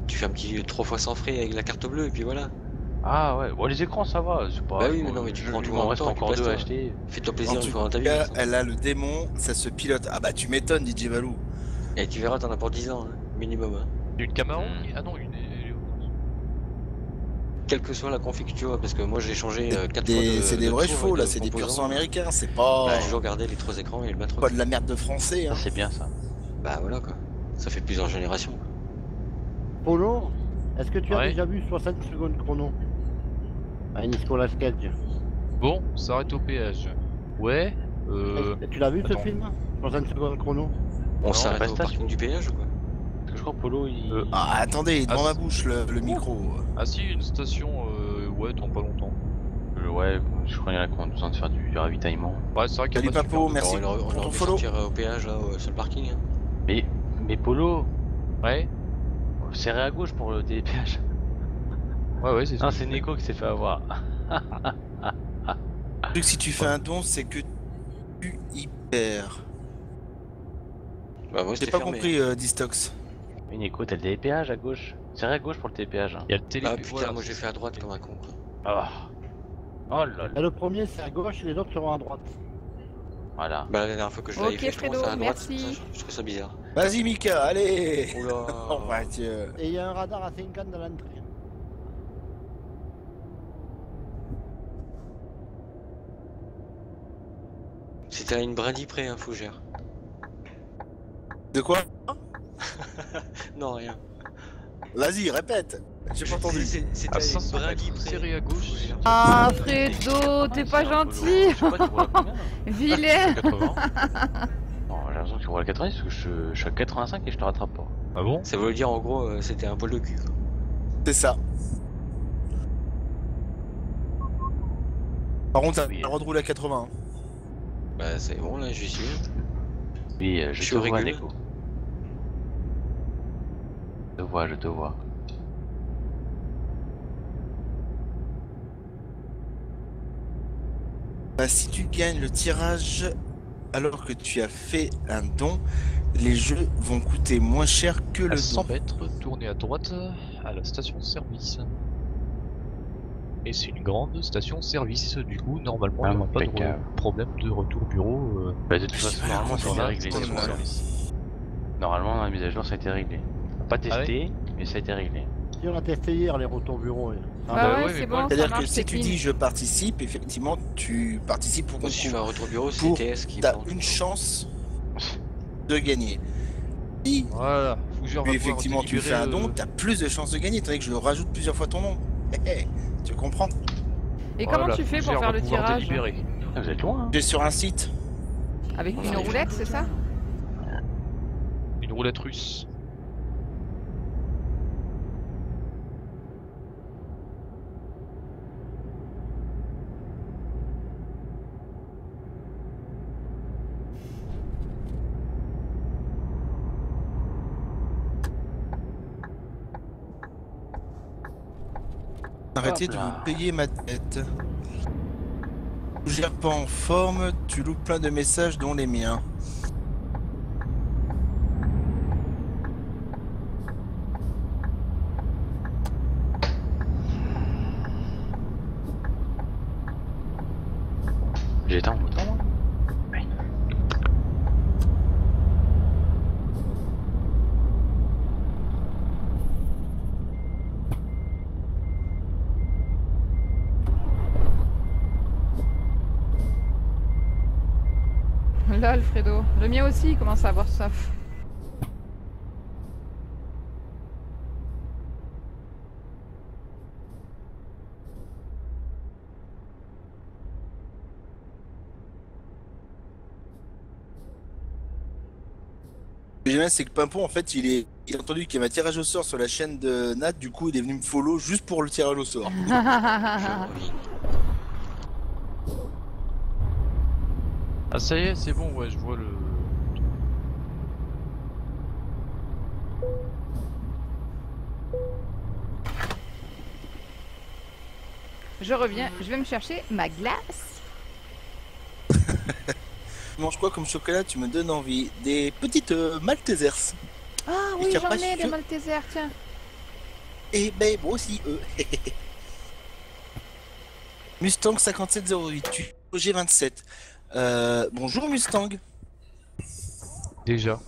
Tu fais un petit 3 fois sans frais avec la carte bleue et puis voilà. Ah ouais, bon les écrans ça va, c'est pas. Bah oui, mais non, mais tu prends il tout m'en en reste même temps, encore et puis deux à basta. acheter. Fais-toi En plaisir une tout fois dans ta vie. cas, ça. elle a le démon, ça se pilote. Ah bah tu m'étonnes, DJ Valou. Et tu verras, t'en as pour 10 ans, hein, minimum. Hein. Une Camaro Hmm. Ah non, une. Quelle que soit la config que tu vois, parce que moi j'ai changé 4 fois de. C'est des de vrais tour chevaux et là, de c'est des purs composants. sang américains, c'est pas, Bah, j'ai toujours gardé les 3 écrans et le Matrox. pas de la merde de français. Ça Hein. c'est bien ça. Bah voilà quoi. Ça fait plusieurs générations. Polo, est-ce que tu as Ouais. déjà vu 60 secondes chrono à Nicolas Cage? Bon, ça arrête au péage. Ouais. Tu l'as vu ce attends. film 60 secondes chrono? On Non, s'arrête pas au station. parking du péage ou quoi? Parce que je crois que Polo il. Ah attendez, devant Ah, ma bouche le micro. Ah si, une station, ouais, dans pas longtemps. Ouais, je crois qu'il y en a qui ont besoin de faire du ravitaillement. Ouais, c'est vrai qu'il y a Salut pas de Papo, super merci on aurait pour ton pu follow. sortir au péage là, sur le parking. Hein. Mais Polo, Ouais, serré à gauche pour le télépéage. ouais, c'est ça. Non, c'est Nico qui s'est fait avoir. Le truc, si tu fais un don, c'est que tu y perds. Bah moi J'ai c'était pas fermé. compris, Distox. Mais Nico, t'as le télépéage à gauche. Serré à gauche pour le télépéage. Il y a le télé. Ah putain, voilà, moi j'ai fait à droite comme un con quoi. Ah. Oh là là. Et le premier c'est à gauche et les autres seront à droite. Voilà. Bah la dernière fois que je l'avais Ok, fait, je Fredo, commençais à droite, merci. je trouve ça bizarre. Vas-y Mika, allez. Oula. Oh bah Dieu. Et il y a un radar à 50 dans l'entrée. C'était à une brindille près, hein, Fougère. De quoi? Non, rien. Vas-y, répète. J'ai pas entendu. C'était À à une 500 brindille mètres, près. serré à gauche. Ah, Fredo, t'es pas gentil! Je sais pas, tu roules à combien là Vilain! 80. Non, j'ai l'impression que tu roules à 90 parce que je suis à 85 et je te rattrape pas. Ah bon? Ça veut dire en gros, c'était un poil de cul. Quoi. C'est ça. Par contre, t'as Oui. le droit de rouler à 80. hein. Bah c'est bon là, j'y suis. Oui, Je je suis te au vois, régule. Nico. Je te vois. Bah, si tu gagnes le tirage alors que tu as fait un don, les jeux vont coûter moins cher que À le 100 don. mètres, tournez à droite à la station service. Et c'est une grande station service, du coup, normalement, il n'y aura pas de Impeccable. problème de retour bureau. Bah, de toute façon, normalement, ça a été Voilà, réglé. c'est ce moi. soir. Normalement, dans la mise à jour, ça a été réglé. Pas testé, Ah mais ça a été réglé. Si on a testé hier les retours bureau. Ah bah ouais, ouais, c'est mais bon, moi, ça C'est-à-dire que marche, si c'est tu clean. dis je participe, effectivement, tu participes pour Moi si je fais un concours. retour bureau, c'est Pour- TS qui T'as prend. une chance de gagner. Si Voilà, Fougère va puis pouvoir effectivement tu fais un délibérer, don, t'as plus de chances de gagner. Tandis que je rajoute plusieurs fois ton nom. Tu comprends? Et comment voilà, tu fais pour Fougère faire va le pouvoir tirage? délibérer. Ah, vous êtes loin, hein. Tu es sur un site. Avec une roulette, c'est ça? Une roulette russe. Arrêtez Hop de là. vous payer ma tête. Tu gères pas en forme, tu loupes plein de messages dont les miens. J'ai éteint mon moteur, moi. Oui. Là, Alfredo. Le mien aussi, il commence à avoir soif. Ce que j'aime bien, c'est que Pimpon, en fait, il a entendu qu'il y avait un tirage au sort sur la chaîne de Nat, du coup, il est venu me follow juste pour le tirage au sort. Je reviens. Ah ça y est, c'est bon, ouais, je vois le... Je reviens, je vais me chercher ma glace. Tu manges quoi comme chocolat? Tu me donnes envie. Des petites Maltesers. Ah Et oui, t'as j'en pas ai des su- Maltesers, tiens. Et ben, moi aussi, Mustang 5708, tu G27. Bonjour Mustang. Déjà.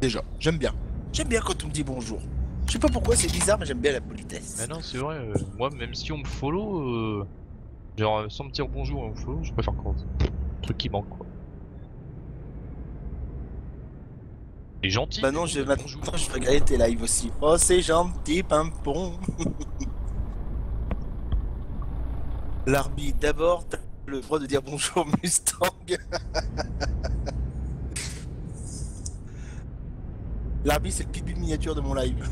Déjà, j'aime bien. J'aime bien quand on me dit bonjour. Je sais pas pourquoi, c'est bizarre, mais j'aime bien la politesse. Mais non, c'est vrai, moi, même si on me follow, genre, sans me dire bonjour, on me follow, je préfère quand... Truc qui manque, quoi. Et gentil. Bah mais non, bon, maintenant bonjour. je vais regarder tes lives aussi. Oh, c'est gentil, Pimpon. L'arbitre, d'abord, t'as le droit de dire bonjour Mustang. L'arbitre, c'est le pitbull miniature de mon live.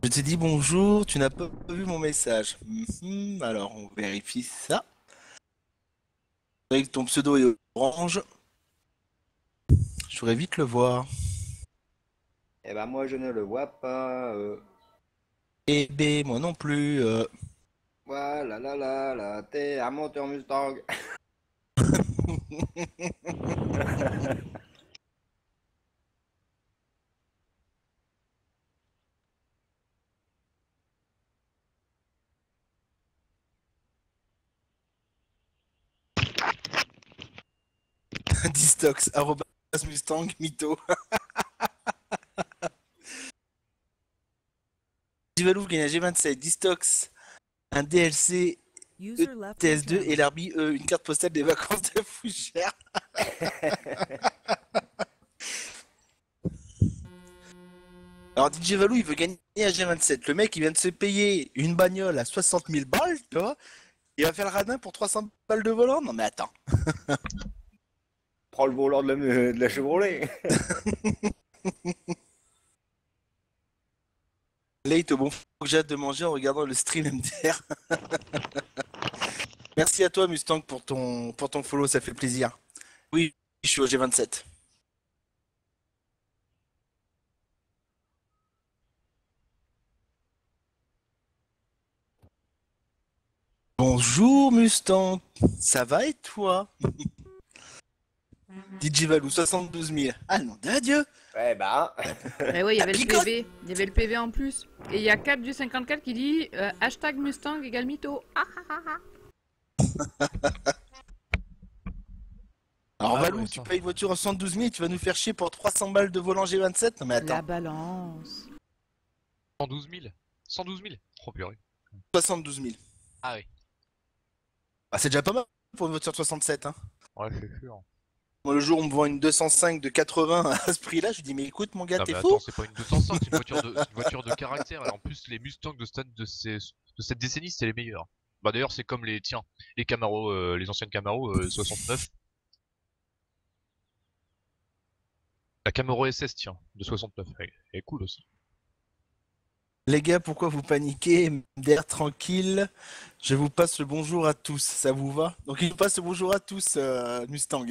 Je t'ai dit bonjour, tu n'as pas vu mon message. Alors, on vérifie ça. C'est vrai que ton pseudo est orange. Je voudrais vite le voir. Eh ben moi je ne le vois pas. Eh ben, moi non plus. Voilà la la la, t'es un moteur Mustang. Distox, arrobas Mustang, mytho. Divalou gagne un G27, Distox, un DLC User left your TS2 et channel. l'Arbi une carte postale des vacances de Fougères. Alors DJ Valou il veut gagner un G27. Le mec il vient de se payer une bagnole à 60 000 balles, tu vois. Il va faire le radin pour 300 balles de volant? Non mais attends. Prends le volant de la Chevrolet. Là il te bon, faut que j'ai hâte de manger en regardant le stream MDR. Merci à toi Mustang pour ton follow, ça fait plaisir. Oui, je suis au G27. Bonjour Mustang, ça va et toi? DJ Valou, 72 000. Ah non, adieu. Ouais bah. Mais oui, il y avait le picote. PV. Il y avait le PV en plus. Et il y a 4 du 54 qui dit hashtag Mustang égale mytho. Ah, ah, ah, ah. Alors Ah Valou, ouais, tu ça. payes une voiture à 72 000 et tu vas nous faire chier pour 300 balles de volant G27? Non mais attends, La balance. 112 000 112 000. Oh purée. 72 000. Ah oui. Ah, c'est déjà pas mal pour une voiture de 67. Hein. Ouais, c'est sûr. Moi, le jour où on me vend une 205 de 80 à ce prix-là, je dis mais écoute mon gars, Non t'es mais fou? attends, c'est pas une 205, c'est une voiture de caractère. Et en plus, les Mustangs de cette décennie, c'était les meilleurs. Bah d'ailleurs, c'est comme les Camaro, les anciennes Camaro 69. La Camaro SS, tiens, de 69. Elle est cool aussi. Les gars, pourquoi vous paniquez? D'air tranquille, je vous passe le bonjour à tous, ça vous va? Donc il nous passe le bonjour à tous, Mustang.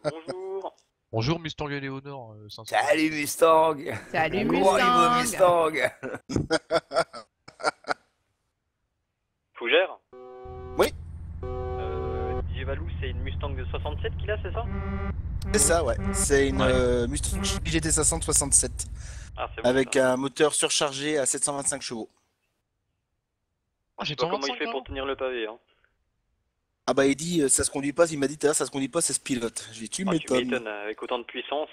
Bonjour. Bonjour Mustang et Léonore. 500. Salut Mustang. Salut Comment il Mustang. va Mustang? Fougère? Oui. DJ Valou, c'est une Mustang de 67 qu'il a, c'est ça? C'est ça, ouais. C'est une Ouais. Mustang GT 567 Ah, c'est bon. avec ça. un moteur surchargé à 725 chevaux. Ah, Je j'ai sais pas comment il 125, fait pour tenir le pavé. Hein. Ah bah il dit ça se conduit pas, il m'a dit tout à l'heure, ça se conduit pas, ça se pilote. J'ai dit tu Ah, tu m'étonnes. m'étonnes, avec autant de puissance.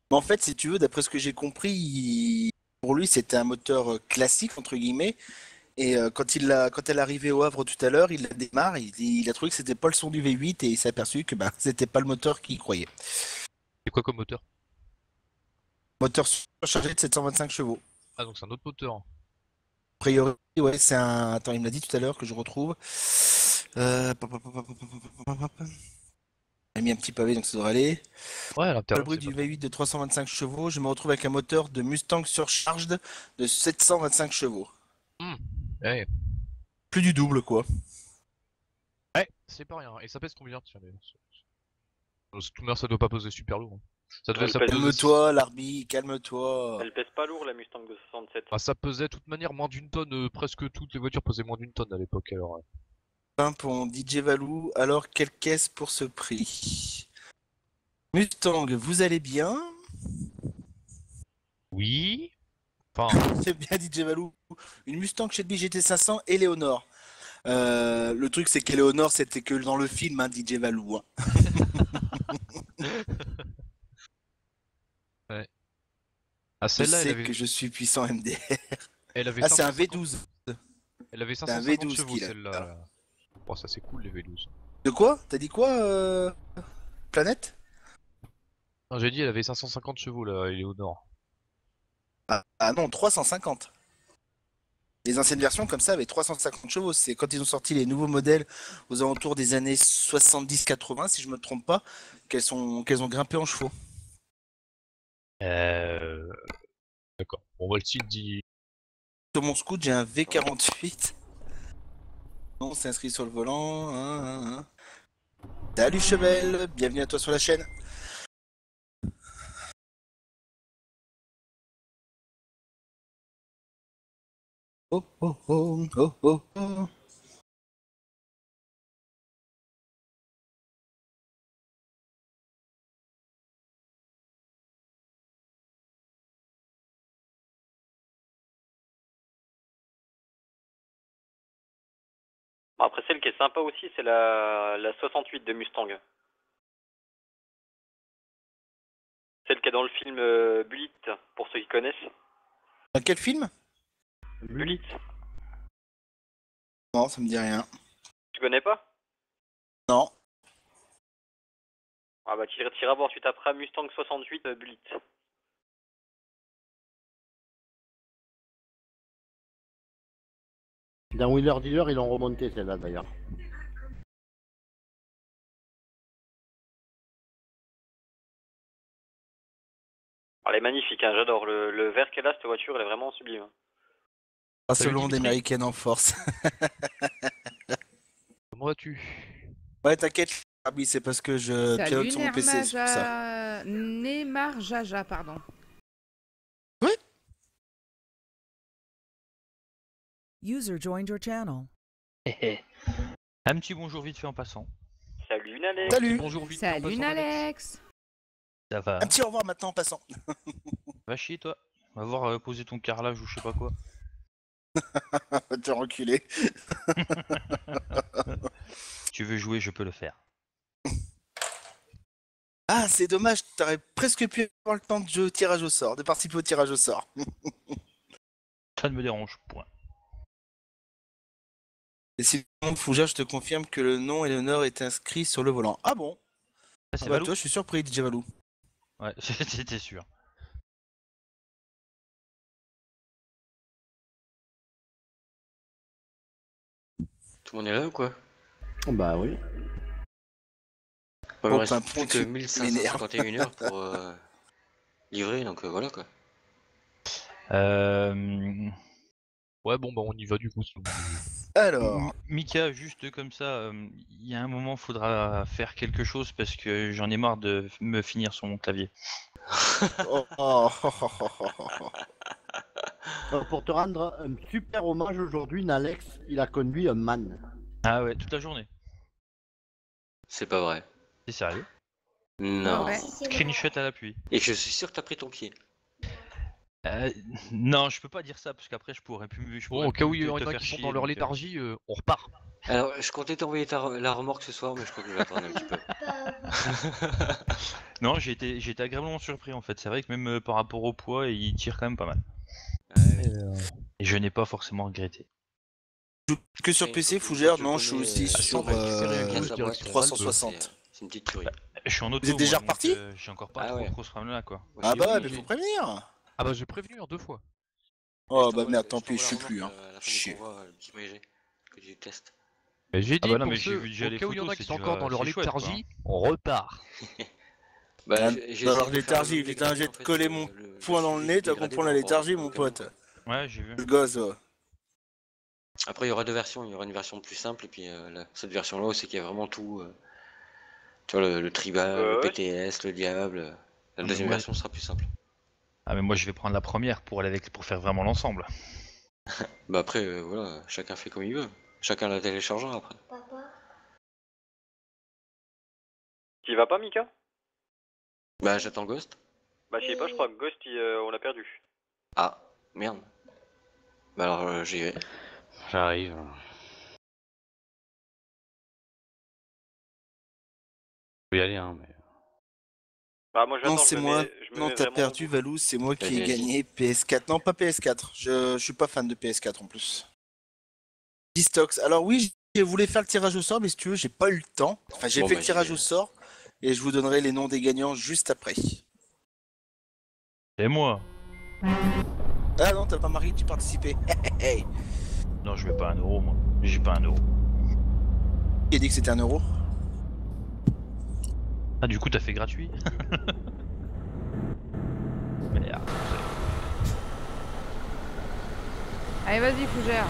Mais en fait, si tu veux, d'après ce que j'ai compris, pour lui c'était un moteur classique entre guillemets. Et quand elle est arrivée au Havre tout à l'heure, il la démarre, il a trouvé que c'était pas le son du V8 et il s'est aperçu que bah, c'était pas le moteur qu'il croyait. C'est quoi comme moteur? Moteur surchargé de 725 chevaux. Ah, donc c'est un autre moteur. A priori, ouais, c'est un. Attends, il me l'a dit tout à l'heure que je retrouve. J'ai mis un petit pavé donc ça devrait aller. Ouais, à Le l'intérieur. bruit du V8 de 325 chevaux, je me retrouve avec un moteur de Mustang surcharged de 725 chevaux. Ouais. Plus du double quoi. Ouais, c'est pas rien. Et ça pèse combien? Tiens, Stoner, ça doit pas peser super lourd. Ça devait Elle ça pèse- pesait- Calme-toi, Larbi, calme-toi. Elle pèse pas lourd, la Mustang de 67. Ah, ça pesait de toute manière moins d'une tonne. Presque toutes les voitures pesaient moins d'une tonne à l'époque. Alors, Pour DJ Valou, alors quelle caisse pour ce prix? Mustang, vous allez bien? oui. Enfin, C'est bien DJ Valou. Une Mustang Shelby GT500 et Léonore. Le truc c'est qu'Éléonore c'était que dans le film hein, DJ Valou. Hein. ouais. Ah, Je celle-là, elle sais avait, que je suis puissant MDR. elle avait Ah c'est un 550 V12. Elle avait un 550 V12 chevaux, qu'il a. celle-là. Bon, ça c'est cool, les V12. De quoi? T'as dit quoi Planète? Non, j'ai dit, elle avait 550 chevaux, là, Éléonore. Ah non, 350. Les anciennes versions comme ça avaient 350 chevaux. C'est quand ils ont sorti les nouveaux modèles aux alentours des années 70-80, si je me trompe pas, qu'elles ont grimpé en chevaux. D'accord. Bon, bah, le titre dit... Sur mon scoot, j'ai un V48. Non, c'est inscrit sur le volant. Hein. Salut Chevel, bienvenue à toi sur la chaîne. Oh oh oh oh oh oh. Bon, après, celle qui est sympa aussi, c'est la 68 de Mustang. Celle qui est dans le film Bullitt, pour ceux qui connaissent. Dans quel film? Bullitt. Non, ça me dit rien. Tu connais pas? Non. Ah bah, t'iras voir, tu taperas Mustang 68 Bullitt. Dans Wheeler Dealer, ils l'ont remonté celle-là d'ailleurs. Elle est magnifique, hein, j'adore. Le vert qu'elle a, cette voiture, elle est vraiment sublime. Pas Salut, selon Dimitri. d'américaine en force. Comment vas-tu? Ouais, t'inquiète, Larbi, c'est parce que je Salut pilote sur mon PC, c'est pour ça. Neymar Jaja, pardon. User joined your channel. Un petit bonjour vite fait en passant. Salut Nalek. Salut. Bonjour, vite. en Salut passant, Alex. Ça va? Un petit au revoir maintenant en passant. Va chier toi. Va voir poser ton carrelage ou je sais pas quoi. Va te reculer. Si tu veux jouer, je peux le faire. Ah, c'est dommage, t'aurais presque pu avoir le temps de jouer au tirage au sort, de participer au tirage au sort. Ça ne me dérange point. Et sinon, Fougère, je te confirme que le nom et l'honneur est inscrit sur le volant. Ah bon? Ah, c'est Ah bah, Valou. toi, je suis surpris, DJ Valou. Ouais, c'était sûr. Tout le monde est là ou quoi? Bah oui. Il me Oh, reste putain, plus que tu 1551 heures pour livrer, donc voilà quoi. Ouais, bon, bah, on y va du coup. Alors, Mika, juste comme ça, il y a un moment, faudra faire quelque chose parce que j'en ai marre de me finir sur mon clavier. Pour te rendre un super hommage aujourd'hui, Nalex, il a conduit un man. Ah ouais, toute la journée. C'est pas vrai. C'est sérieux? Non. Ouais. Screenshot à l'appui. Et je suis sûr que t'as pris ton pied. Non, je peux pas dire ça parce qu'après je pourrais plus. Bon, au cas où il y en a qui sont dans leur léthargie, on repart. Alors, je comptais t'envoyer la remorque ce soir, mais je crois que je vais attendre un petit peu. Non, j'ai été agréablement surpris en fait. C'est vrai que même par rapport au poids, il tire quand même pas mal. Et je n'ai pas forcément regretté. que sur PC, Fougère, non, je suis aussi sur Ouais, 360. C'est une petite tuerie. Je suis en auto. Vous êtes déjà moi, donc, reparti j'ai encore pas Ah ouais. trop ce problème là quoi. Ah bah, mais faut prévenir. Ah bah j'ai prévenu 2 fois. Oh bah merde, tant pis, je suis plus. Hein. Chier. Que tu testes. Mais j'ai dit, bah non, pour mais j'ai ceux, vu déjà au les cas où il y en a photos, qui c'est sont du- encore dans leur c'est chouette, léthargie, on repart. Bah, Dans leur léthargie, j'ai un jet de coller mon poing dans le nez, tu vas comprendre la léthargie, mon pote. Ouais, j'ai vu. Le gosse, ouais. Après, il y aura deux versions. Il y aura une version plus simple, et puis cette version-là, c'est qu'il y a vraiment tout. Tu vois, le tribal, le PTS, le diable. La deuxième ouais. version sera plus simple. Ah mais moi je vais prendre la première pour aller pour faire vraiment l'ensemble. Bah après, voilà, chacun fait comme il veut. Chacun la téléchargera après. Tu y vas pas, Mika? Bah j'attends Ghost. Bah je sais pas, je crois que Ghost, on l'a perdu. Ah, merde. Bah alors j'y vais. J'arrive. Faut y aller, hein, mais. Bah moi j'attends, Non, c'est moi. Non, t'as perdu, Valou, c'est moi qui ai gagné PS4. Non, pas PS4. Je suis pas fan de PS4 en plus. Distox. Alors oui, je voulais faire le tirage au sort, mais si tu veux, j'ai pas eu le temps. Enfin, j'ai fait le tirage au sort et je vous donnerai les noms des gagnants juste après. Et moi? Ah non, t'as pas Marie, tu participais. Non, je vais pas 1 euro moi. J'ai pas 1 euro. Qui a dit que c'était 1 euro? Ah du coup t'as fait gratuit? Merde. Allez, vas-y, Fougère.